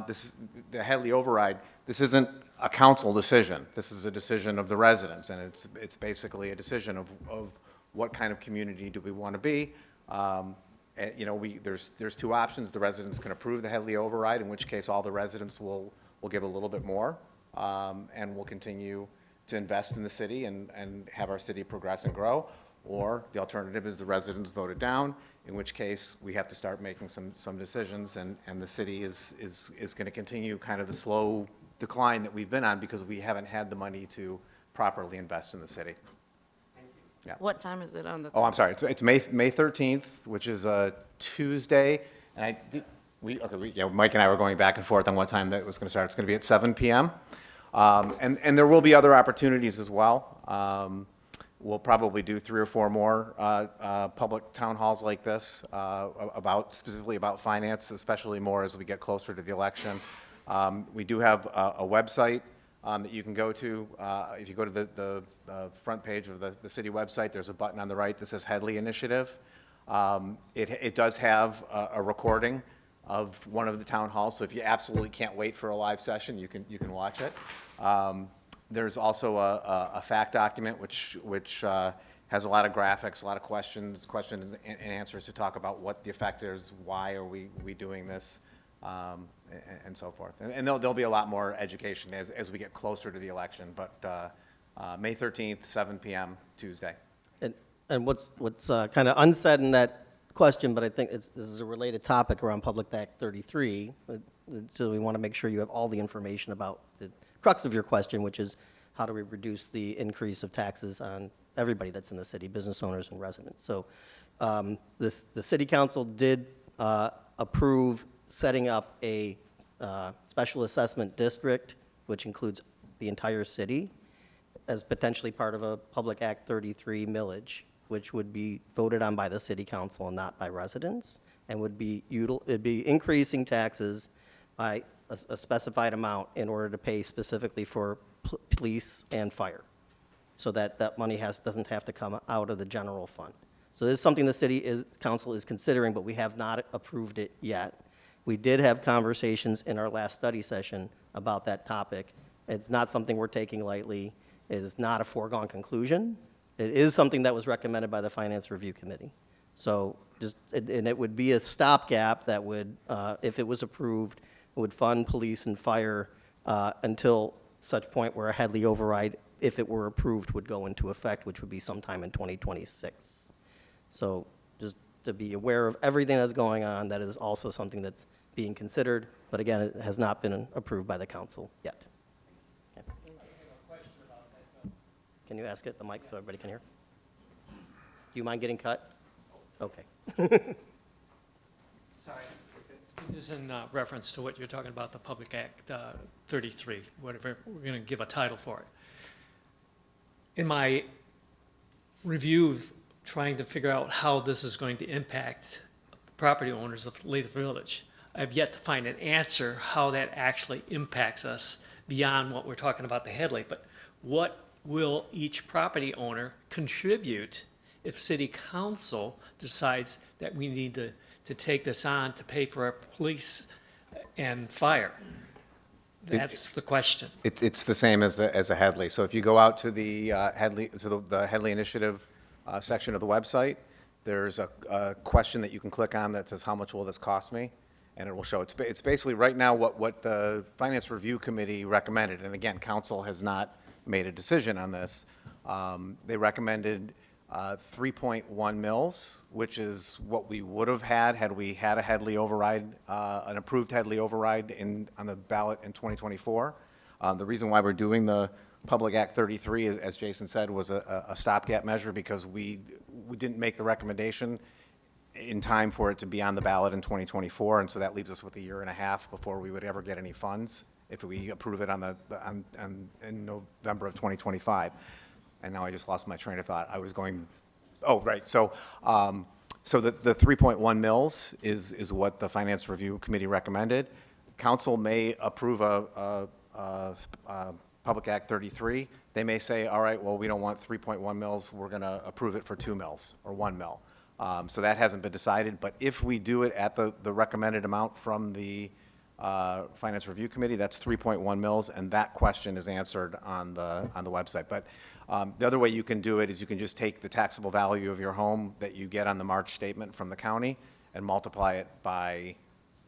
This is the Headley override. This isn't a council decision. This is a decision of the residents, and it's basically a decision of what kind of community do we want to be. You know, there's two options. The residents can approve the Headley override, in which case all the residents will give a little bit more, and will continue to invest in the city and have our city progress and grow. Or the alternative is the residents vote it down, in which case we have to start making some decisions, and the city is going to continue kind of the slow decline that we've been on because we haven't had the money to properly invest in the city. Yeah. What time is it on the? Oh, I'm sorry. It's May 13th, which is a Tuesday, and Mike and I were going back and forth on what time that was going to start. It's going to be at 7 p.m. And there will be other opportunities as well. We'll probably do 3 or 4 more public town halls like this specifically about finance, especially more as we get closer to the election. We do have a website that you can go to. If you go to the front page of the city website, there's a button on the right that says Headley Initiative. It does have a recording of one of the town halls, so if you absolutely can't wait for a live session, you can watch it. There's also a fact document which has a lot of graphics, a lot of questions and answers to talk about what the effect is, why are we doing this, and so forth. And there'll be a lot more education as we get closer to the election. But May 13th, 7 p.m. Tuesday. And what's kind of unsaid in that question, but I think this is a related topic around Public Act 33. So we want to make sure you have all the information about the crux of your question, which is how do we reduce the increase of taxes on everybody that's in the city, business owners and residents. So the city council did approve setting up a special assessment district, which includes the entire city, as potentially part of a Public Act 33 millage, which would be voted on by the city council and not by residents, and would be it'd be increasing taxes by a specified amount in order to pay specifically for police and fire, so that money doesn't have to come out of the general fund. So this is something the city council is considering, but we have not approved it yet. We did have conversations in our last study session about that topic. It's not something we're taking lightly. It is not a foregone conclusion. It is something that was recommended by the Finance Review Committee. So and it would be a stopgap that would, if it was approved, would fund police and fire until such point where a Headley override, if it were approved, would go into effect, which would be sometime in 2026. So just to be aware of everything that's going on, that is also something that's being considered, but again, it has not been approved by the council yet. Okay. Can you ask it at the mic so everybody can hear? Do you mind getting cut? Okay. Sorry. This is in reference to what you're talking about, the Public Act 33, whatever, we're going to give a title for it. In my review of trying to figure out how this is going to impact property owners of Lathrup Village, I've yet to find an answer how that actually impacts us beyond what we're talking about the Headley. But what will each property owner contribute if city council decides that we need to take this on to pay for our police and fire? That's the question. It's the same as a Headley. So if you go out to the Headley Initiative section of the website, there's a question that you can click on that says, how much will this cost me? And it will show. It's basically right now what the Finance Review Committee recommended. And again, council has not made a decision on this. They recommended 3.1 mils, which is what we would have had we had a Headley override, an approved Headley override on the ballot in 2024. The reason why we're doing the Public Act 33, as Jason said, was a stopgap measure because we didn't make the recommendation in time for it to be on the ballot in 2024, and so that leaves us with a year and a half before we would ever get any funds if we approve it in November of 2025. And now I just lost my train of thought. I was going, oh, right. So the 3.1 mils is what the Finance Review Committee recommended. Council may approve a Public Act 33. They may say, all right, well, we don't want 3.1 mils. We're going to approve it for 2 mils or 1 mil. So that hasn't been decided. But if we do it at the recommended amount from the Finance Review Committee, that's 3.1 mils, and that question is answered on the website. But the other way you can do it is you can just take the taxable value of your home that you get on the March statement from the county and multiply it by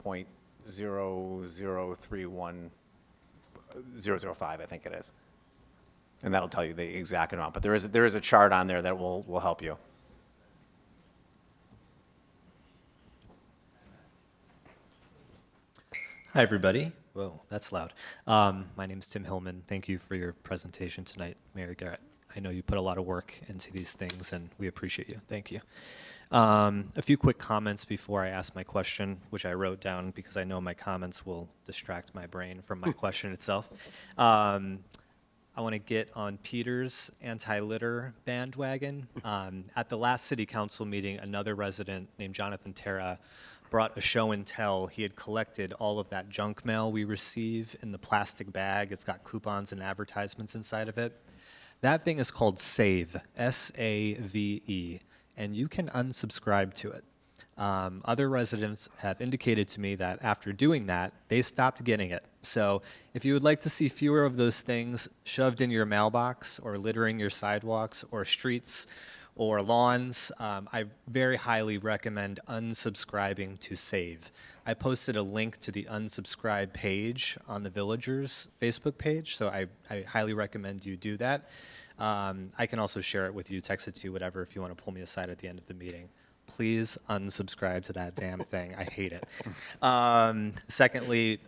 0.0031005, I think it is. And that'll tell you the exact amount. But there is a chart on there that will help you. Hi, everybody. Whoa, that's loud. My name is Tim Hillman. Thank you for your presentation tonight, Mayor Garrett. I know you put a lot of work into these things, and we appreciate you. Thank you. A few quick comments before I ask my question, which I wrote down because I know my comments will distract my brain from my question itself. I want to get on Peter's anti-litter bandwagon. At the last city council meeting, another resident named Jonathan Terra brought a show and tell. He had collected all of that junk mail we receive in the plastic bag. It's got coupons and advertisements inside of it. That thing is called SAVE, S-A-V-E, and you can unsubscribe to it. Other residents have indicated to me that after doing that, they stopped getting it. So if you would like to see fewer of those things shoved in your mailbox or littering your sidewalks or streets or lawns, I very highly recommend unsubscribing to SAVE. I posted a link to the unsubscribe page on the Villagers Facebook page, so I highly recommend you do that. I can also share it with you, text it to you, whatever, if you want to pull me aside at the end of the meeting. Please unsubscribe to that damn thing. I hate it. Secondly,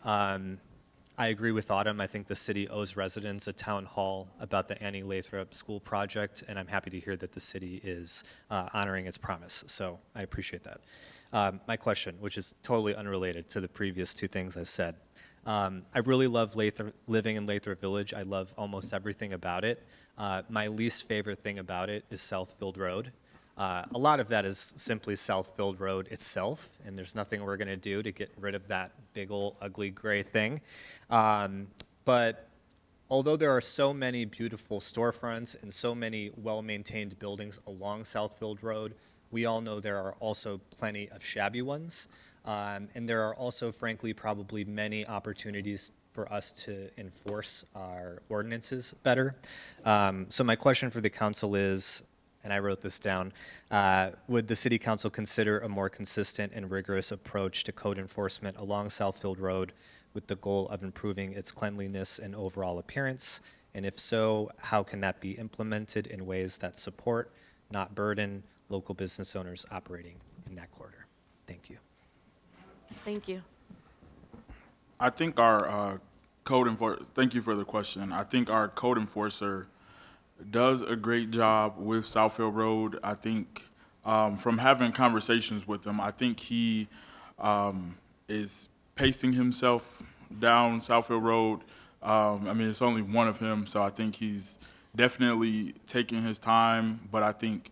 I agree with Autumn. I think the city owes residents a town hall about the Annie Lathrup School project, and I'm happy to hear that the city is honoring its promise. So I appreciate that. My question, which is totally unrelated to the previous two things I said. I really love living in Lathrup Village. I love almost everything about it. My least favorite thing about it is Southfield Road. A lot of that is simply Southfield Road itself, and there's nothing we're going to do to get rid of that big old ugly gray thing. But although there are so many beautiful storefronts and so many well-maintained buildings along Southfield Road, we all know there are also plenty of shabby ones. And there are also, frankly, probably many opportunities for us to enforce our ordinances better. So my question for the council is, and I wrote this down, would the city council consider a more consistent and rigorous approach to code enforcement along Southfield Road with the goal of improving its cleanliness and overall appearance? And if so, how can that be implemented in ways that support, not burden, local business owners operating in that corridor? Thank you. Thank you. I think our code enforcer, thank you for the question. I think our code enforcer does a great job with Southfield Road. I think from having conversations with him, I think he is pacing himself down Southfield Road. I mean, it's only one of him, so I think he's definitely taking his time, but I think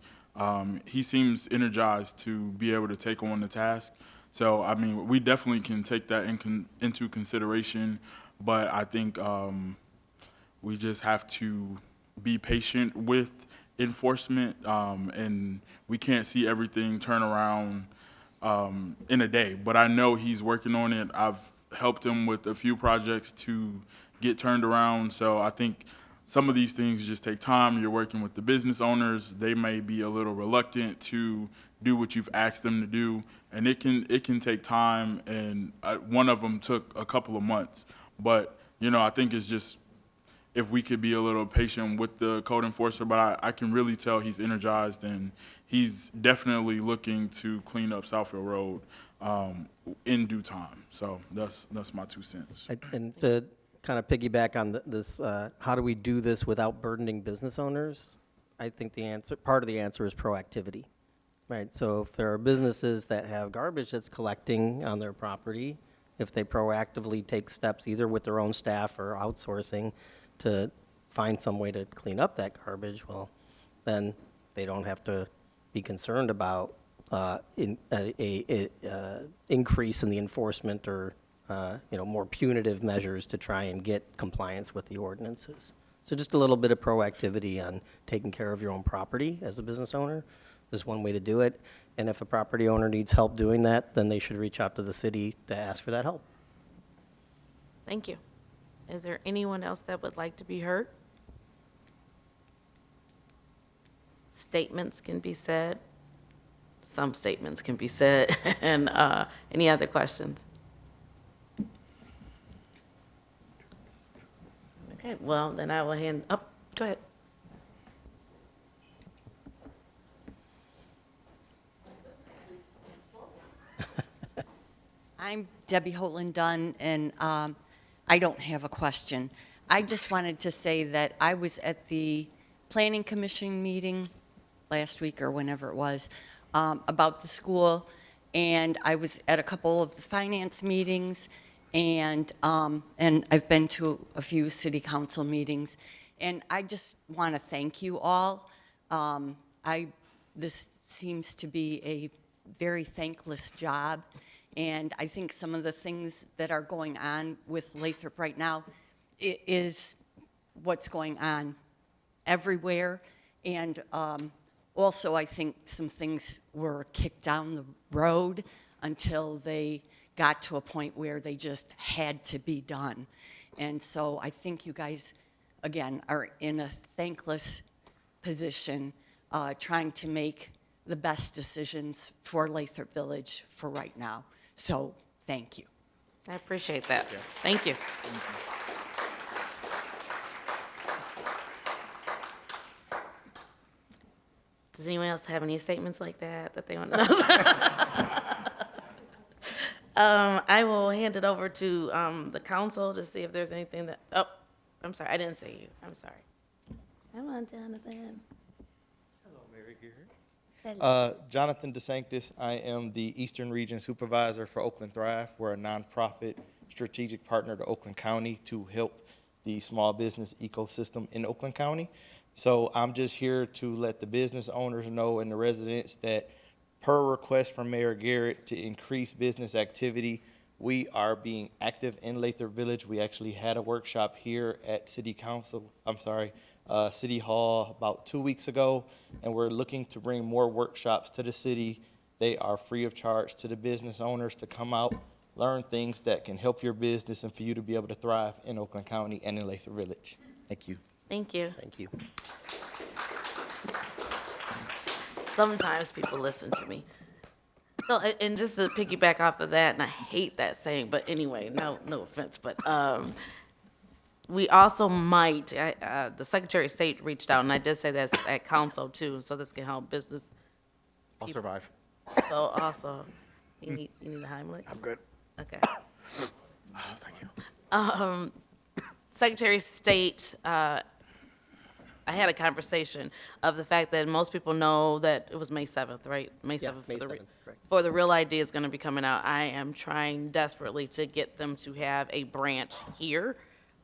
he seems energized to be able to take on the task. So, I mean, we definitely can take that into consideration, but I think we just have to be patient with enforcement, and we can't see everything turn around in a day. But I know he's working on it. I've helped him with a few projects to get turned around, so I think some of these things just take time. You're working with the business owners. They may be a little reluctant to do what you've asked them to do, and it can take time, and one of them took a couple of months. But, you know, I think it's just if we could be a little patient with the code enforcer, but I can really tell he's energized and he's definitely looking to clean up Southfield Road in due time. So that's my 2 cents. And to kind of piggyback on this, how do we do this without burdening business owners? I think part of the answer is proactivity, right? So if there are businesses that have garbage that's collecting on their property, if they proactively take steps either with their own staff or outsourcing to find some way to clean up that garbage, well, then they don't have to be concerned about increase in the enforcement or more punitive measures to try and get compliance with the ordinances. So just a little bit of proactivity on taking care of your own property as a business owner is one way to do it. And if a property owner needs help doing that, then they should reach out to the city to ask for that help. Thank you. Is there anyone else that would like to be heard? Statements can be said. Some statements can be said. And any other questions? Okay, well, then I will hand up. Go ahead. I'm Debbie Holland Dunn, and I don't have a question. I just wanted to say that I was at the Planning Commission meeting last week or whenever it was about the school, and I was at a couple of the finance meetings, and I've been to a few city council meetings, and I just want to thank you all. This seems to be a very thankless job. And I think some of the things that are going on with Lathrup right now is what's going on everywhere. And also, I think some things were kicked down the road until they got to a point where they just had to be done. And so I think you guys, again, are in a thankless position trying to make the best decisions for Lathrup Village for right now. So, thank you. I appreciate that. Thank you. Does anyone else have any statements like that they want to know? I will hand it over to the council to see if there's anything that, oh, I'm sorry, I didn't say you. I'm sorry. Come on, Jonathan. Hello, Mary Garrett. Jonathan DeSanctis. I am the Eastern Region Supervisor for Oakland Thrive. We're a nonprofit strategic partner to Oakland County to help the small business ecosystem in Oakland County. So I'm just here to let the business owners know and the residents that per request from Mayor Garrett to increase business activity, we are being active in Lathrup Village. We actually had a workshop here at City Hall about 2 weeks ago, and we're looking to bring more workshops to the city. They are free of charge to the business owners to come out, learn things that can help your business and for you to be able to thrive in Oakland County and in Lathrup Village. Thank you. Thank you. Thank you. Sometimes people listen to me. So, and just to piggyback off of that, and I hate that saying, but anyway, no offense, but we also might, the Secretary of State reached out, and I did say this at council too, so this can help business. I'll survive. So also, you need a Heimlich? I'm good. Okay. Oh, thank you. Secretary of State, I had a conversation of the fact that most people know that it was May 7th, right? May 7th. May 7th, correct. For the Real ID is going to be coming out. I am trying desperately to get them to have a branch here.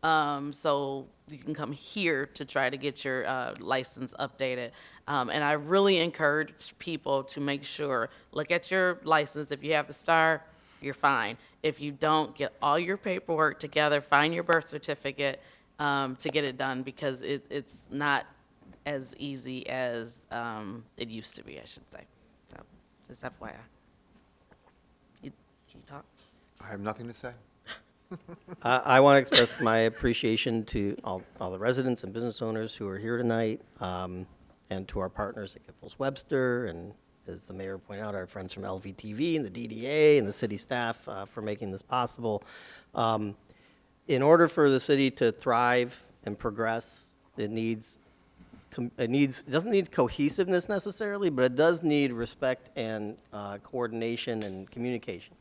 So you can come here to try to get your license updated. And I really encourage people to make sure, look at your license. If you have the star, you're fine. If you don't, get all your paperwork together, find your birth certificate to get it done, because it's not as easy as it used to be, I should say. So just FYI. Can you talk? I have nothing to say. I want to express my appreciation to all the residents and business owners who are here tonight, and to our partners at Giffels Webster, and as the mayor pointed out, our friends from LVTV and the DDA and the city staff for making this possible. In order for the city to thrive and progress, it doesn't need cohesiveness necessarily, but it does need respect and coordination and communication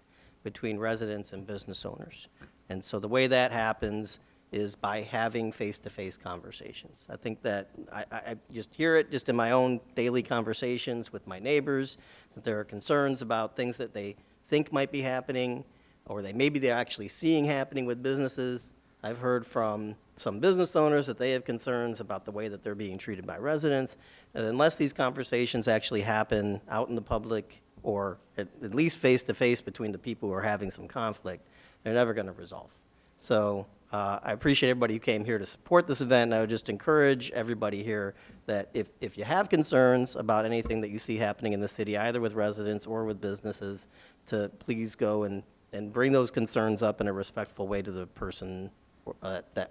between residents and business owners. And so the way that happens is by having face-to-face conversations. I think that I just hear it just in my own daily conversations with my neighbors, that there are concerns about things that they think might be happening, or maybe they're actually seeing happening with businesses. I've heard from some business owners that they have concerns about the way that they're being treated by residents. And unless these conversations actually happen out in the public, or at least face-to-face between the people who are having some conflict, they're never going to resolve. So I appreciate everybody who came here to support this event. And I would just encourage everybody here that if you have concerns about anything that you see happening in the city, either with residents or with businesses, to please go and bring those concerns up in a respectful way to the person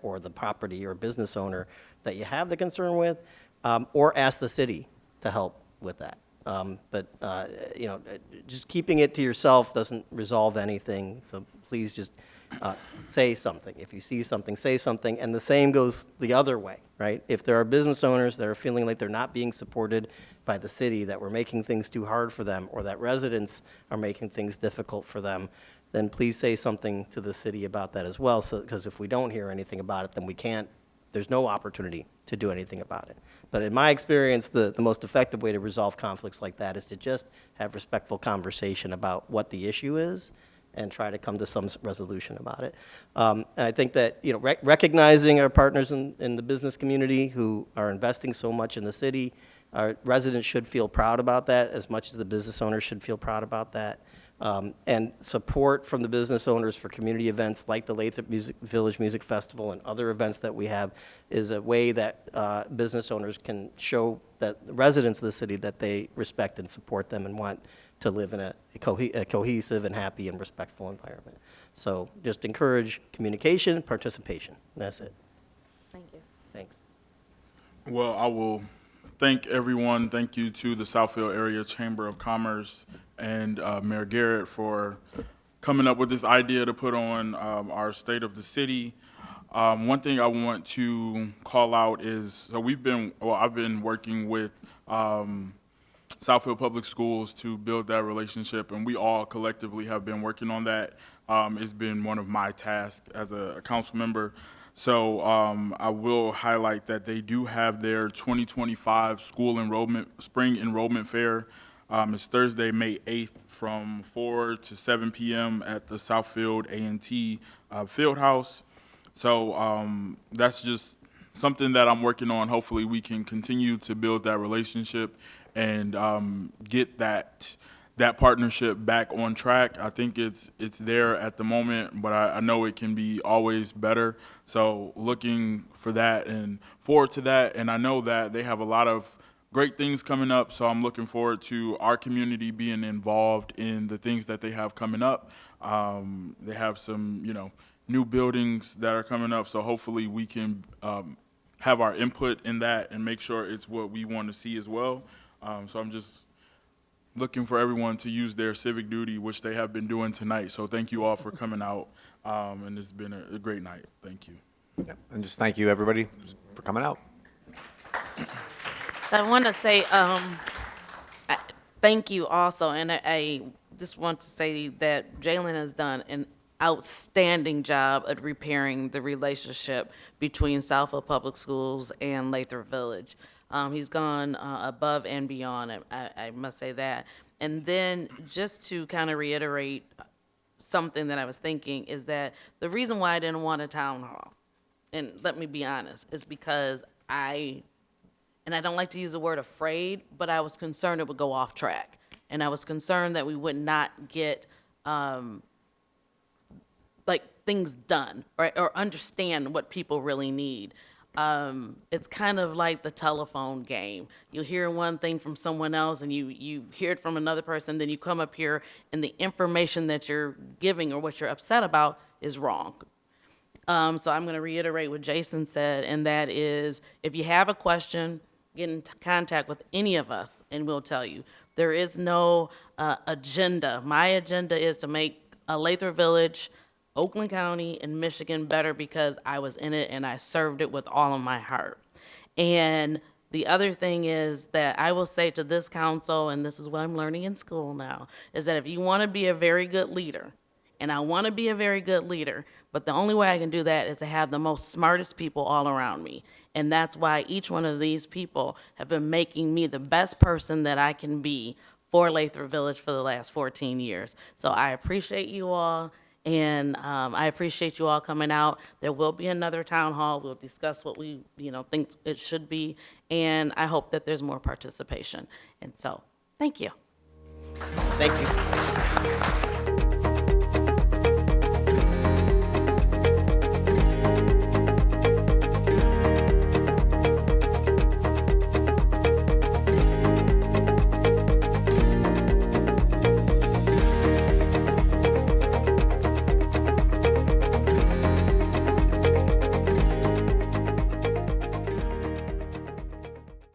or the property or business owner that you have the concern with, or ask the city to help with that. Just keeping it to yourself doesn't resolve anything. So please just say something. If you see something, say something. And the same goes the other way, right? If there are business owners that are feeling like they're not being supported by the city, that we're making things too hard for them, or that residents are making things difficult for them, then please say something to the city about that as well. So, because if we don't hear anything about it, then there's no opportunity to do anything about it. But in my experience, the most effective way to resolve conflicts like that is to just have respectful conversation about what the issue is and try to come to some resolution about it. And I think that, recognizing our partners in the business community who are investing so much in the city, our residents should feel proud about that as much as the business owners should feel proud about that. And support from the business owners for community events like the Lathrup Village Music Festival and other events that we have is a way that business owners can show that the residents of the city that they respect and support them and want to live in a cohesive and happy and respectful environment. So just encourage communication, participation. That's it. Thank you. Thanks. Well, I will thank everyone. Thank you to the Southfield Area Chamber of Commerce and Mayor Garrett for coming up with this idea to put on our State of the City. One thing I want to call out is, so I've been working with Southfield Public Schools to build that relationship, and we all collectively have been working on that. It's been one of my tasks as a council member. So I will highlight that they do have their 2025 spring enrollment fair. It's Thursday, May 8th from 4 to 7 p.m. at the Southfield A&T Fieldhouse. So that's just something that I'm working on. Hopefully we can continue to build that relationship and get that partnership back on track. I think it's there at the moment, but I know it can be always better. So looking for that and forward to that. And I know that they have a lot of great things coming up, so I'm looking forward to our community being involved in the things that they have coming up. They have some, new buildings that are coming up, so hopefully we can have our input in that and make sure it's what we want to see as well. So I'm just looking for everyone to use their civic duty, which they have been doing tonight. So thank you all for coming out, and it's been a great night. Thank you. Yeah, and just thank you, everybody, for coming out. I want to say thank you also, and I just want to say that Jalen has done an outstanding job at repairing the relationship between Southfield Public Schools and Lathrup Village. He's gone above and beyond, I must say that. And then just to kind of reiterate something that I was thinking is that the reason why I didn't want a town hall, and let me be honest, is because I don't like to use the word afraid, but I was concerned it would go off track. And I was concerned that we would not get things done, right, or understand what people really need. It's kind of like the telephone game. You hear one thing from someone else and you hear it from another person, then you come up here and the information that you're giving or what you're upset about is wrong. So I'm going to reiterate what Jason said, and that is, if you have a question, get in contact with any of us and we'll tell you. There is no agenda. My agenda is to make Lathrup Village Oakland County and Michigan better because I was in it and I served it with all of my heart. And the other thing is that I will say to this council, and this is what I'm learning in school now, is that if you want to be a very good leader, and I want to be a very good leader, but the only way I can do that is to have the most smartest people all around me. And that's why each one of these people have been making me the best person that I can be for Lathrup Village for the last 14 years. So I appreciate you all, and I appreciate you all coming out. There will be another town hall. We'll discuss what we, think it should be, and I hope that there's more participation. And so, thank you. Thank you.